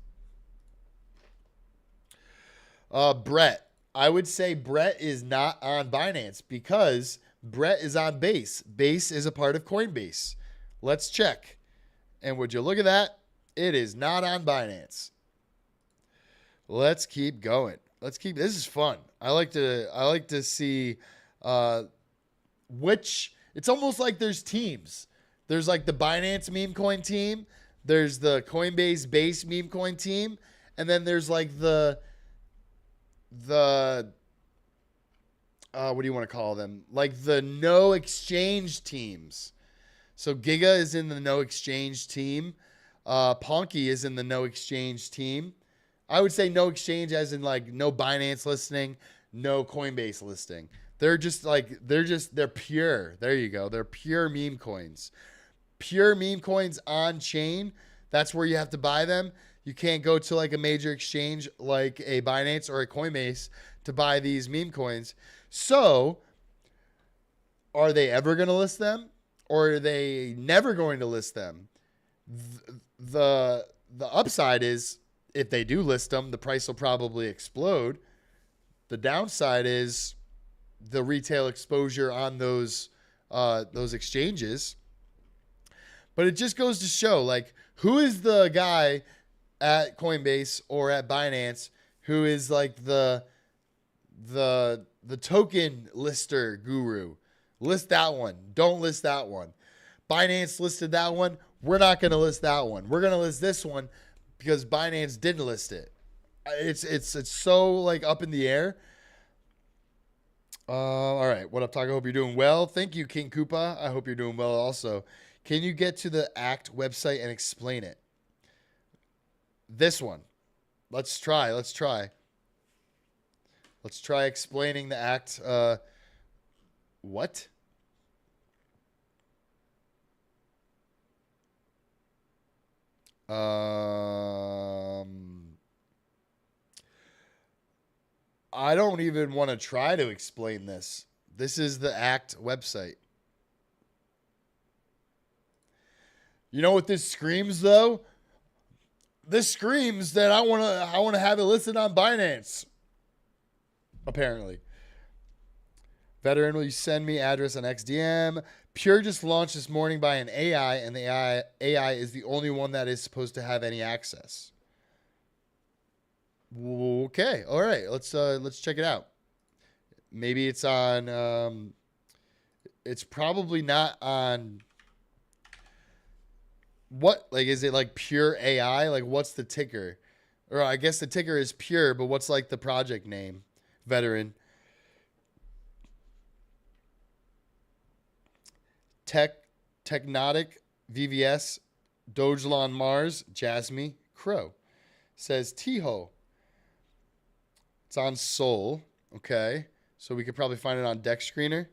Brett, I would say Brett is not on Binance because Brett is on Base. Base is a part of Coinbase. Let's check. And would you look at that? It is not on Binance. Let's keep going. This is fun. I like to see which, it's almost like there's teams. There's like the Binance meme coin team, there's the Coinbase base meme coin team, and then there's like the what do you want to call them? Like the no exchange teams. So Giga is in the no exchange team. Ponky is in the no exchange team. I would say no exchange as in like no Binance listing, no Coinbase listing. They're pure. There you go. They're pure meme coins. Pure meme coins on chain. That's where you have to buy them. You can't go to like a major exchange like a Binance or a Coinbase to buy these meme coins. So, are they ever going to list them, or are they never going to list them? The upside is if they do list them, the price will probably explode. The downside is the retail exposure on those exchanges. But it just goes to show, like, who is the guy at Coinbase or at Binance who is like the token lister guru? List that one. Don't list that one. Binance listed that one. We're not going to list that one. We're going to list this one because Binance didn't list it. It's so like up in the air. All right. What up, Taco? Hope you're doing well. Thank you, King Koopa. I hope you're doing well also. Can you get to the ACT website and explain it? This one. Let's try explaining the ACT. What? I don't even want to try to explain this. This is the ACT website. You know what this screams though? This screams that I want to have it listed on Binance. Apparently. Veteran, will you send me address on XDM? Pure just launched this morning by an AI, and the AI is the only one that is supposed to have any access. Okay, all right. Let's check it out. Maybe it's on. It's probably not on. What, like, is it like Pure AI? Like, what's the ticker? Or I guess the ticker is Pure, but what's like the project name? Veteran. Technotic, VVS, Dogelon Mars, Jasmine, Crow. Says Tiho. It's on Sol. Okay. So we could probably find it on Deck Screener.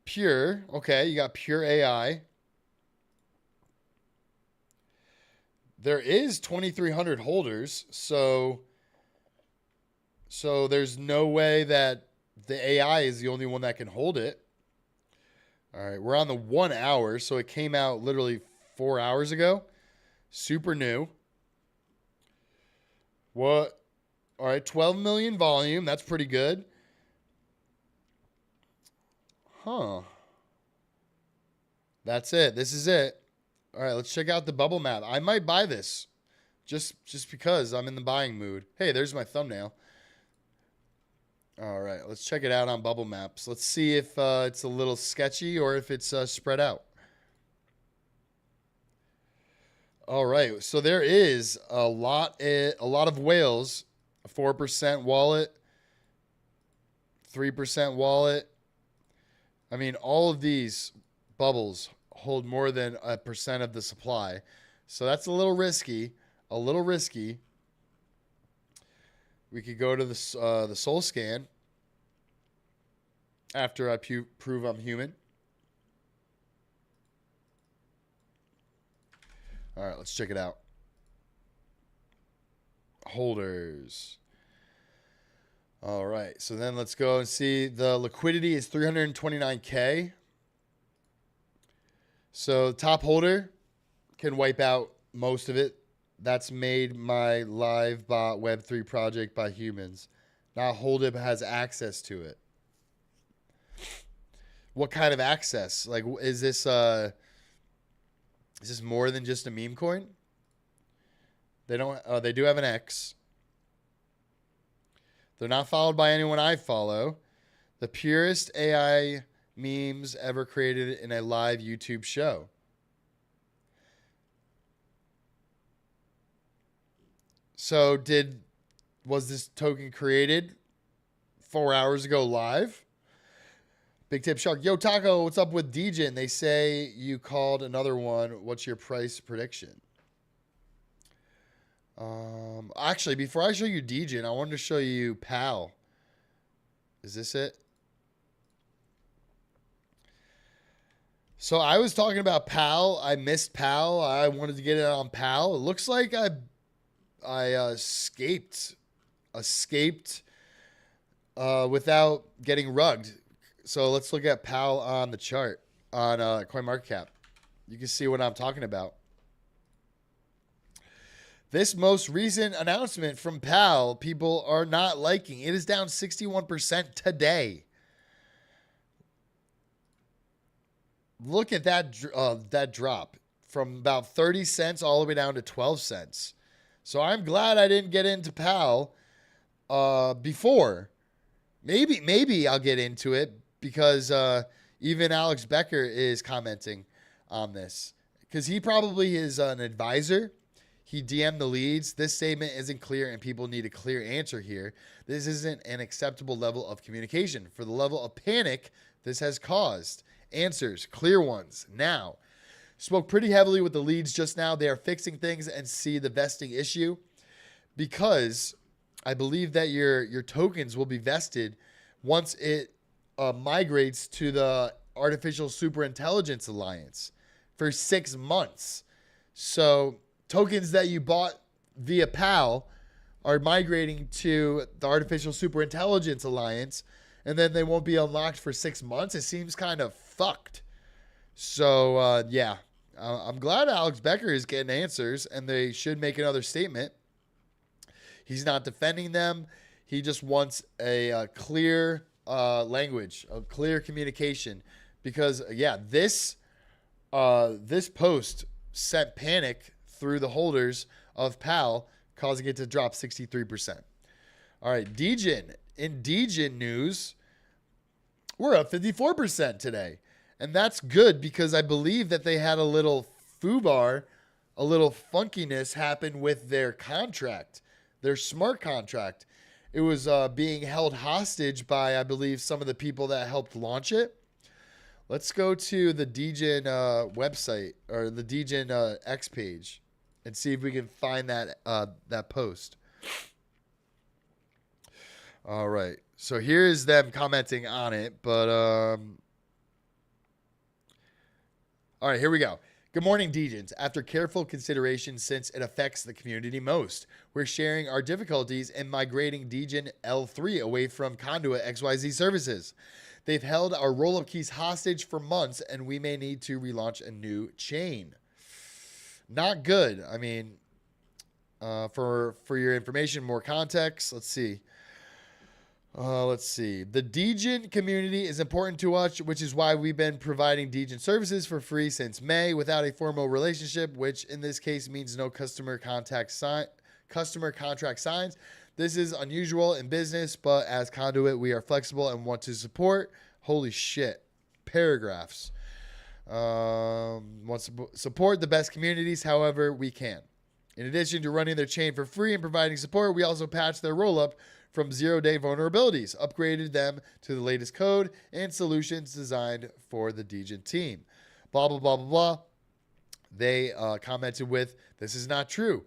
Pure. Okay, you got Pure AI. There is 2,300 holders, so there's no way that the AI is the only one that can hold it. All right, we're on the 1 hour, so it came out literally 4 hours ago. Super new. What? All right, 12 million volume. That's pretty good. Huh. That's it. This is it. All right, let's check out the bubble map. I might buy this just because I'm in the buying mood. Hey, there's my thumbnail. All right, let's check it out on bubble maps. Let's see if it's a little sketchy or if it's spread out. All right, so there is a lot of whales. 4% wallet, 3% wallet. I mean, all of these bubbles hold more than 1% of the supply. So that's a little risky. We could go to the Sol scan after I prove I'm human. All right, let's check it out. Holders. All right, so then let's go and see. The liquidity is 329K. So top holder can wipe out most of it. That's made my live bot Web3 project by humans. Now Holdip has access to it. What kind of access? Like, is this more than just a meme coin? They don't. They do have an X. They're not followed by anyone I follow. The purest AI memes ever created in a live YouTube show. So was this token created 4 hours ago live? Big Tip Shark. Yo, Taco, what's up with Degen? They say you called another one. What's your price prediction? Actually, before I show you Degen, I wanted to show you PAL. Is this it? So I was talking about PAL. I missed PAL. I wanted to get it on PAL. It looks like I escaped without getting rugged. So let's look at PAL on the chart on CoinMarketCap. You can see what I'm talking about. This most recent announcement from PAL, people are not liking. It is down 61% today. Look at that drop from about 30 cents all the way down to 12 cents. So I'm glad I didn't get into PAL before. Maybe I'll get into it because even Alex Becker is commenting on this because he probably is an advisor. He DM'd the leads. This statement isn't clear and people need a clear answer here. This isn't an acceptable level of communication. For the level of panic this has caused. Answers, clear ones, now. Spoke pretty heavily with the leads just now. They are fixing things and see the vesting issue because I believe that your tokens will be vested once it migrates to the Artificial Superintelligence Alliance for 6 months. So tokens that you bought via PAL are migrating to the Artificial Superintelligence Alliance, and then they won't be unlocked for 6 months. It seems kind of fucked. So, yeah, I'm glad Alex Becker is getting answers, and they should make another statement. He's not defending them. He just wants a clear language, a clear communication, because, yeah, this post sent panic through the holders of PAL, causing it to drop 63%. All right, Degen. In Degen news, we're up 54% today. And that's good because I believe that they had a little foobar, a little funkiness happen with their contract, their smart contract. It was being held hostage by, I believe, some of the people that helped launch it. Let's go to the Degen website or the Degen X page and see if we can find that post. All right. So here's them commenting on it, but all right, here we go. Good morning, Degens. After careful consideration, since it affects the community most, we're sharing our difficulties in migrating Degen L3 away from Conduit XYZ services. They've held our roll-up keys hostage for months, and we may need to relaunch a new chain. Not good. I mean, for your information, more context, let's see. The Degen community is important to us, which is why we've been providing Degen services for free since May without a formal relationship, which in this case means no customer contract signs. This is unusual in business, but as Conduit, we are flexible and want to support. Holy shit. Paragraphs. Want to support the best communities however we can. In addition to running their chain for free and providing support, we also patched their rollup from 0-day vulnerabilities, upgraded them to the latest code and solutions designed for the Degen team. Blah, blah, blah, blah, blah. They commented with, this is not true.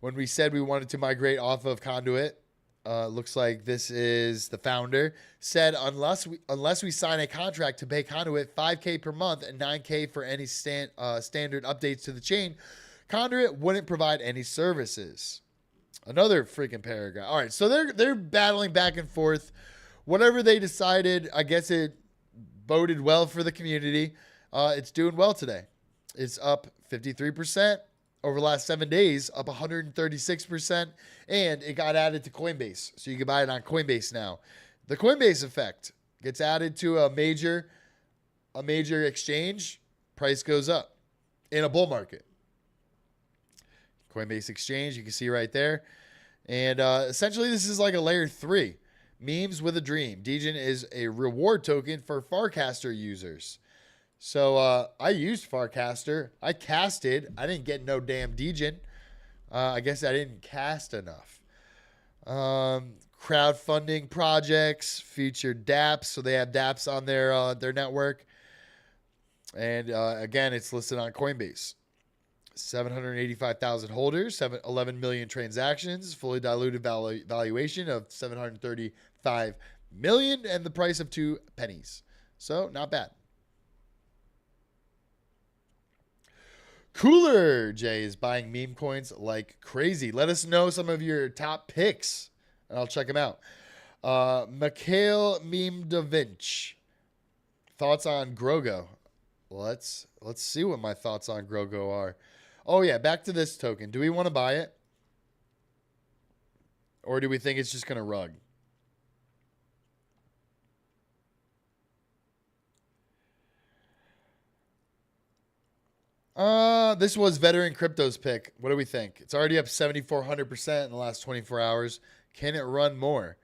When we said we wanted to migrate off of Conduit, looks like this is the founder, said unless we sign a contract to pay Conduit $5,000 per month and $9,000 for any standard updates to the chain, Conduit wouldn't provide any services. Another freaking paragraph. All right, so they're battling back and forth. Whatever they decided, I guess it boded well for the community. It's doing well today. It's up 53% over the last 7 days, up 136%, and it got added to Coinbase, so you can buy it on Coinbase now. The Coinbase effect gets added to a major exchange, price goes up in a bull market. Coinbase exchange, you can see right there. And essentially, this is like a layer 3. Memes with a dream. Degen is a reward token for Farcaster users. So I used Farcaster. I casted. I didn't get no damn Degen. I guess I didn't cast enough. Crowdfunding projects featured dApps. So they have dApps on their network. And again, it's listed on Coinbase. 785,000 holders, 11 million transactions, fully diluted valuation of 735 million, and the price of 2 pennies. So not bad. Cooler Jay is buying meme coins like crazy. Let us know some of your top picks, and I'll check them out. Mikhail Meme Da Vinci. Thoughts on Grogo? Let's see what my thoughts on Grogo are. Oh, yeah, back to this token. Do we want to buy it? Or do we think it's just going to rug? This was Veteran Crypto's pick. What do we think? It's already up 7,400% in the last 24 hours. Can it run more?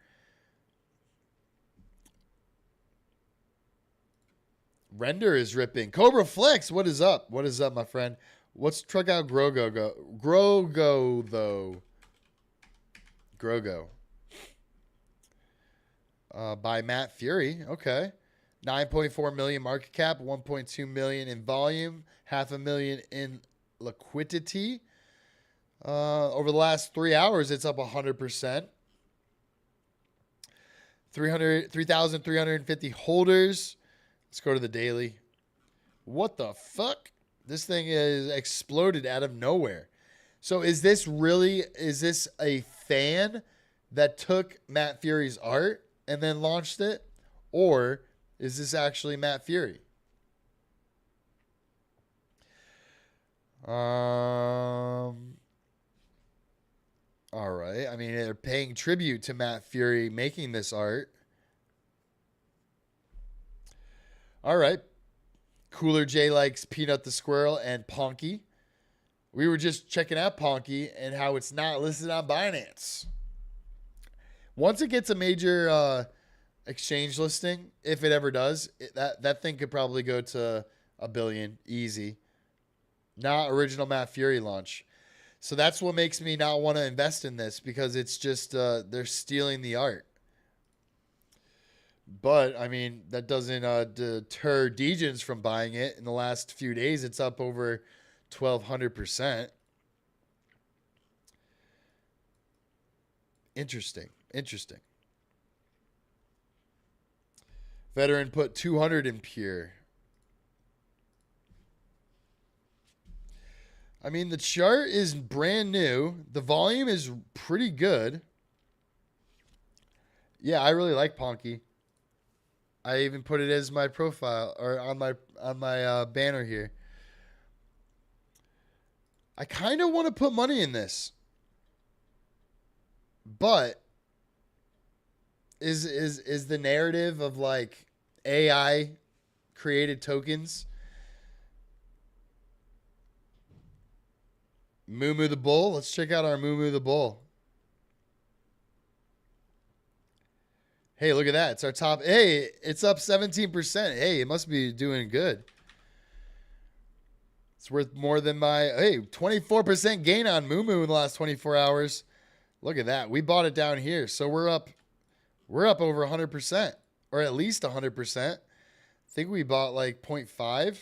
Render is ripping. Cobra Flex, what is up? What is up, my friend? Let's check out Grogo, though. Grogo. By Matt Fury. Okay. 9.4 million market cap, 1.2 million in volume, 500,000 in liquidity. Over the last 3 hours, it's up 100%. 3,350 holders. Let's go to the daily. What the fuck? This thing is exploded out of nowhere. So is this a fan that took Matt Fury's art and then launched it? Or is this actually Matt Fury? All right. I mean, they're paying tribute to Matt Fury making this art. All right. Cooler J likes Peanut the Squirrel and Ponky. We were just checking out Ponky and how it's not listed on Binance. Once it gets a major exchange listing, if it ever does, that thing could probably go to $1 billion easy. Not original Matt Fury launch. So that's what makes me not want to invest in this, because it's just they're stealing the art. But, I mean, that doesn't deter Degens from buying it. In the last few days, it's up over 1,200%. Interesting. Veteran put 200 in pure. I mean, the chart is brand new. The volume is pretty good. Yeah, I really like Ponky. I even put it as my profile, or on my banner here. I kind of want to put money in this, but is the narrative of like AI created tokens? Moo the Bull. Let's check out our Moo the Bull. Hey, look at that. It's our top. Hey, it's up 17%. Hey, it must be doing good. It's worth more than my, 24% gain on Moo in the last 24 hours. Look at that. We bought it down here. So we're up over 100%, or at least 100%. I think we bought like 0.5.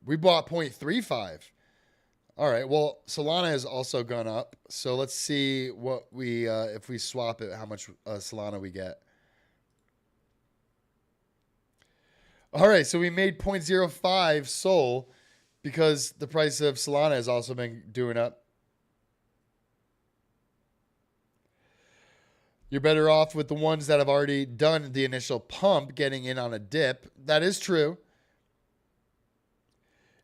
We bought 0.35. All right. Well, Solana has also gone up. So let's see what we if we swap it, how much Solana we get. All right. So we made 0.05 Sol because the price of Solana has also been doing up. You're better off with the ones that have already done the initial pump, getting in on a dip. That is true.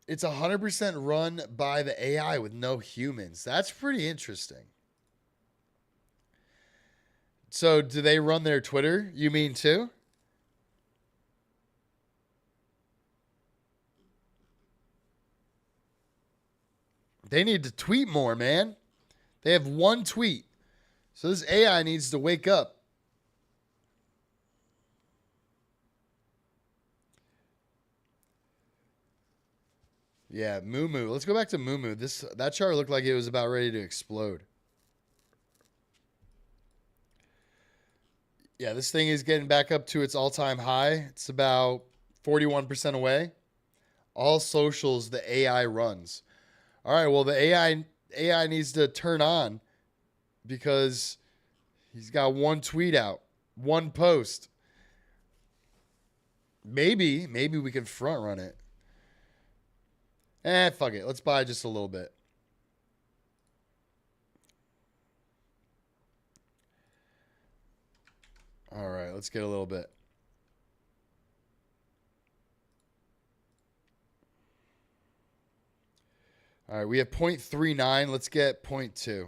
It's 100% run by the AI with no humans. That's pretty interesting. So do they run their Twitter, you mean, too? They need to tweet more, man. They have one tweet. So this AI needs to wake up. Yeah, Moo. Let's go back to Moo. That chart looked like it was about ready to explode. Yeah, this thing is getting back up to its all-time high. It's about 41% away. All socials the AI runs. All right, well, the AI needs to turn on because he's got one tweet out, one post. Maybe we can front run it. Fuck it. Let's buy just a little bit. All right, let's get a little bit. All right, we have 0.39. Let's get 0.2.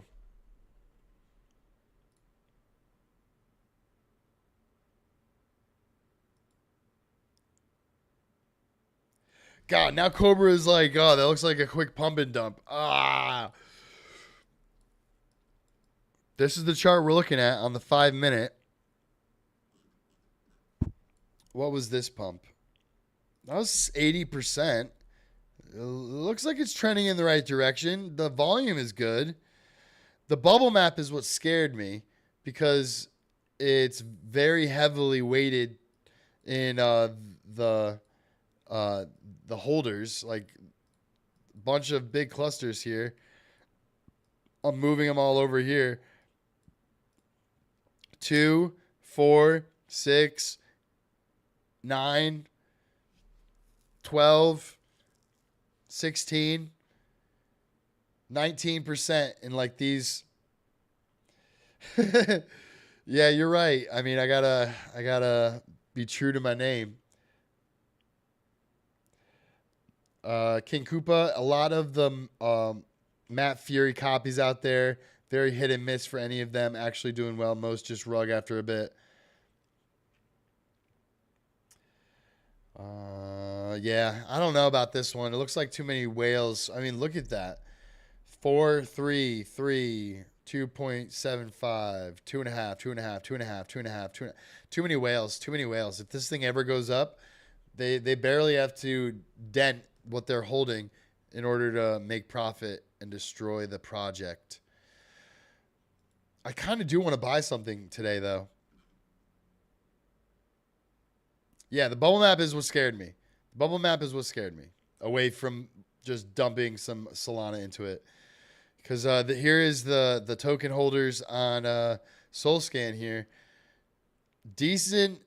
God, now Cobra is like, oh, that looks like a quick pump and dump. This is the chart we're looking at on the 5-minute. What was this pump? That was 80%. It looks like it's trending in the right direction. The volume is good. The bubble map is what scared me because it's very heavily weighted in the holders, like a bunch of big clusters here. I'm moving them all over here. 2, 4, 6, 9, 12, 16, 19% in like these. Yeah, you're right. I mean, I gotta be true to my name. King Koopa, a lot of the Matt Fury copies out there, very hit and miss for any of them actually doing well. Most just rug after a bit. Yeah, I don't know about this one. It looks like too many whales. I mean, look at that. 4, 3, 3, 2.75, 2.5, 2.5, 2.5, 2.5, 2. Too many whales. Too many whales. If this thing ever goes up, they barely have to dent what they're holding in order to make profit and destroy the project. I kind of do want to buy something today, though. Yeah, the bubble map is what scared me. The bubble map is what scared me. Away from just dumping some Solana into it. Because here is the token holders on SoulScan here. Decent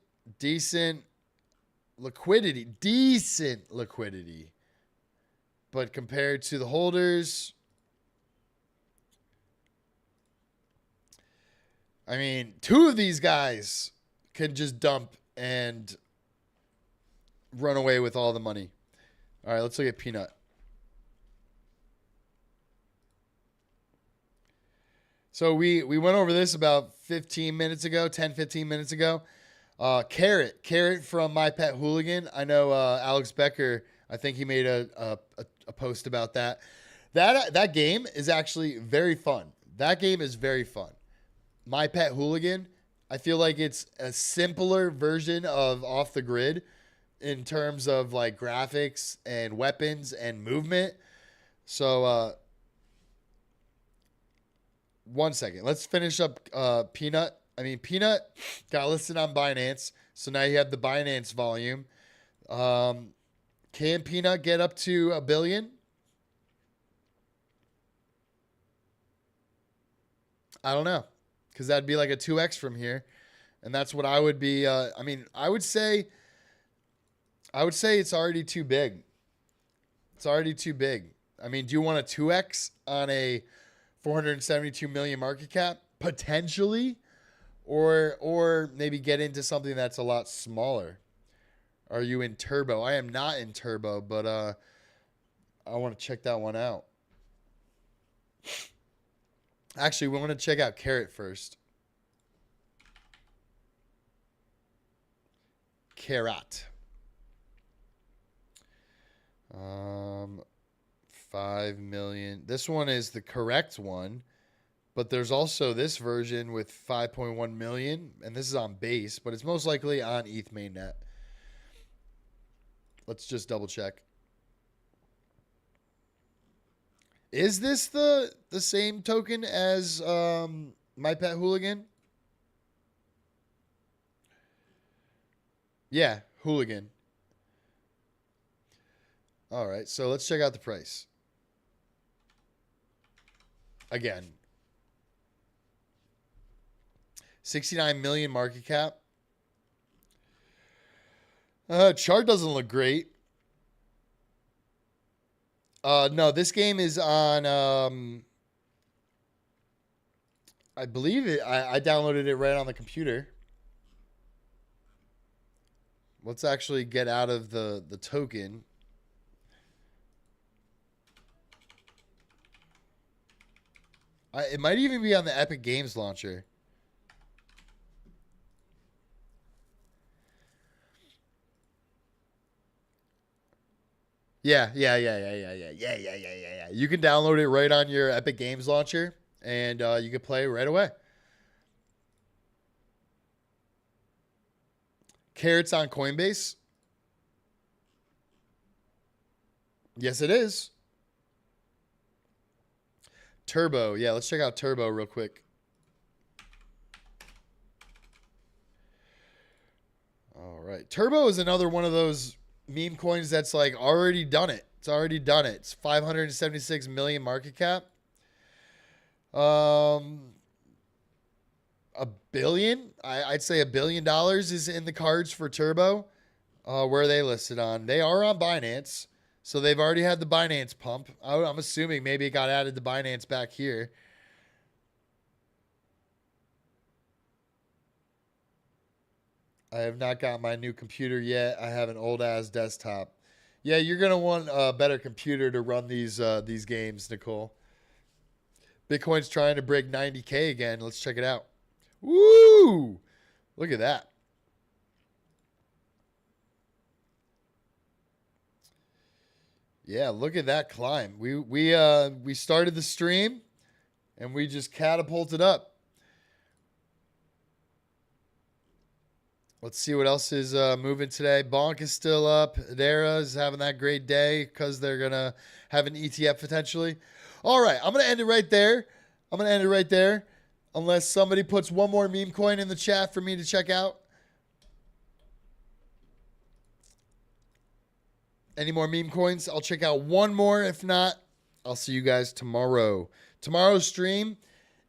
liquidity. Decent liquidity. But compared to the holders, I mean, 2 of these guys can just dump and run away with all the money. All right, let's look at Peanut. So we went over this about 15 minutes ago, 10, 15 minutes ago. Carrot from My Pet Hooligan. I know Alex Becker, I think he made a post about that. That game is actually very fun. That game is very fun. My Pet Hooligan, I feel like it's a simpler version of Off the Grid in terms of like graphics and weapons and movement. So, 1 second. Let's finish up Peanut. I mean, Peanut got listed on Binance. So now you have the Binance volume. Can Peanut get up to 1 billion? I don't know. Because that'd be like a 2x from here. And that's what I would be. I mean, I would say it's already too big. It's already too big. I mean, do you want a 2x on a 472 million market cap potentially, or maybe get into something that's a lot smaller? Are you in turbo? I am not in turbo, but I want to check that one out. Actually, we want to check out Carrot first. Carrot. 5 million. This one is the correct one, but there's also this version with 5.1 million, and this is on base, but it's most likely on ETH mainnet. Let's just double check. Is this the same token as My Pet Hooligan? Yeah, Hooligan. All right, so let's check out the price. Again, 69 million market cap. Chart doesn't look great. No, this game is on, I believe it. I downloaded it right on the computer. Let's actually get out of the token. It might even be on the Epic Games launcher. Yeah. You can download it right on your Epic Games launcher, and you can play right away. Carrots on Coinbase. Yes, it is. Turbo. Yeah, let's check out Turbo real quick. All right. Turbo is another one of those meme coins that's like already done it. It's already done it. It's 576 million market cap. A billion? I'd say $1 billion is in the cards for Turbo. Where are they listed on? They are on Binance. So they've already had the Binance pump. I'm assuming maybe it got added to Binance back here. I have not got my new computer yet. I have an old ass desktop. Yeah, you're gonna want a better computer to run these games, Nicole. Bitcoin's trying to break 90K again. Let's check it out. Woo! Look at that. Yeah, look at that climb. We started the stream and we just catapulted up. Let's see what else is moving today. Bonk is still up. Hedera is having that great day because they're going to have an ETF potentially. All right, I'm going to end it right there. Unless somebody puts one more meme coin in the chat for me to check out. Any more meme coins? I'll check out one more. If not, I'll see you guys tomorrow. Tomorrow's stream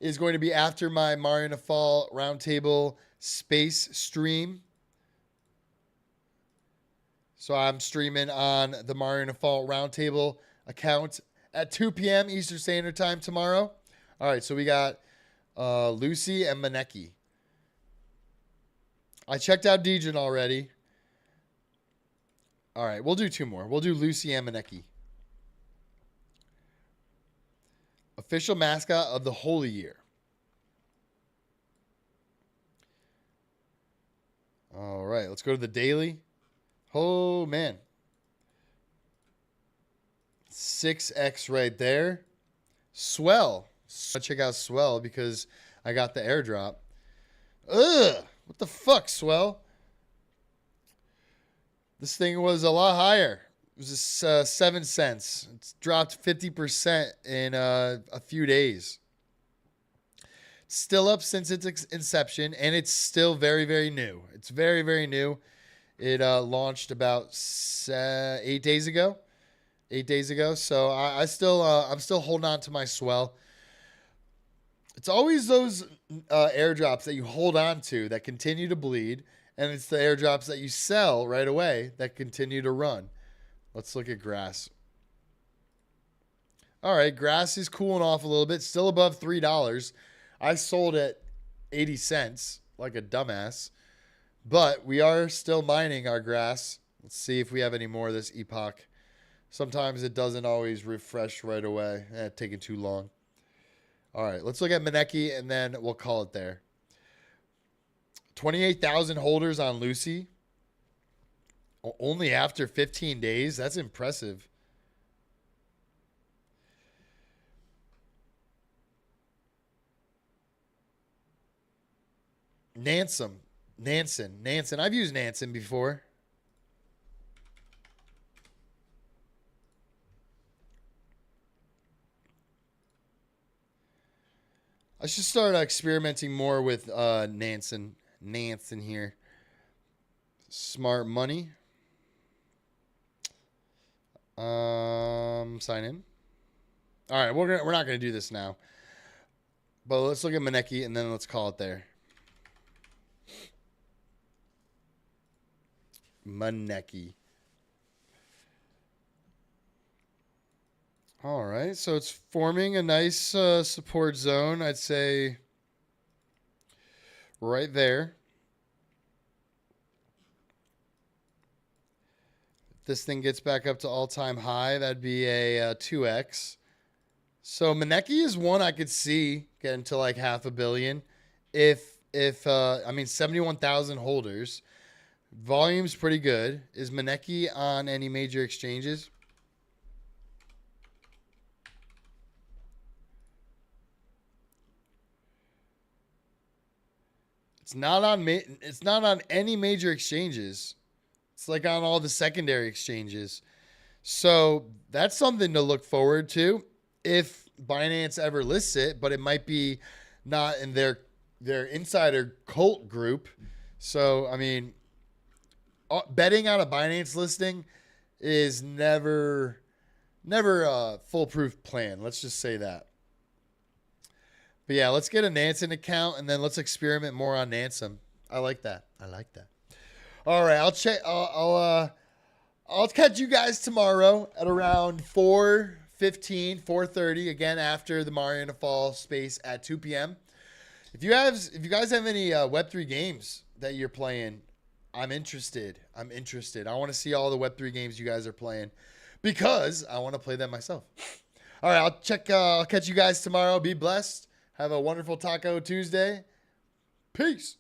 is going to be after my Mario Fall Roundtable Space stream. So I'm streaming on the Mario Fall Roundtable account at 2 p.m. Eastern Standard Time tomorrow. All right, so we got Lucy and Maneki. I checked out Degen already. All right, we'll do two more. We'll do Lucy and Maneki. Official mascot of the Holy Year. All right, let's go to the daily. Oh, man. 6x right there. Swell. Check out Swell because I got the airdrop. Ugh, what the fuck, Swell? This thing was a lot higher. It was just 7 cents. It's dropped 50% in a few days. It's still up since its inception, and it's still very, very new. It's very, very new. It launched about 8 days ago. 8 days ago. So I'm still holding on to my Swell. It's always those airdrops that you hold on to that continue to bleed. And it's the airdrops that you sell right away that continue to run. Let's look at grass. All right, grass is cooling off a little bit, still above $3. I sold at 80 cents like a dumbass, but we are still mining our grass. Let's see if we have any more of this epoch. Sometimes it doesn't always refresh right away. Taking too long. All right, let's look at Maneki and then we'll call it there. 28,000 holders on Lucy. Only after 15 days? That's impressive. Nansen. I've used Nansen before. I should start experimenting more with Nansen here. Smart money. Sign in. All right, we're not gonna do this now, but let's look at Maneki and then let's call it there. Maneki. All right, so it's forming a nice support zone, I'd say right there. If this thing gets back up to all-time high, that'd be a 2x. So Maneki is one I could see getting to like 500 million if I mean 71,000 holders. Volume's pretty good. Is Maneki on any major exchanges? It's not on any major exchanges. It's like on all the secondary exchanges. So that's something to look forward to if Binance ever lists it, but it might be not in their insider cult group. So, I mean, betting on a Binance listing is never a foolproof plan. Let's just say that. But yeah, let's get a Nansen account and then let's experiment more on Nansen. I like that. All right, I'll check. I'll catch you guys tomorrow at around 4:15, 4:30. Again, after the Mariana Fall space at 2 p.m. If you guys have any Web3 games that you're playing, I'm interested. I want to see all the Web3 games you guys are playing because I want to play them myself. All right, I'll catch you guys tomorrow. Be blessed. Have a wonderful Taco Tuesday. Peace.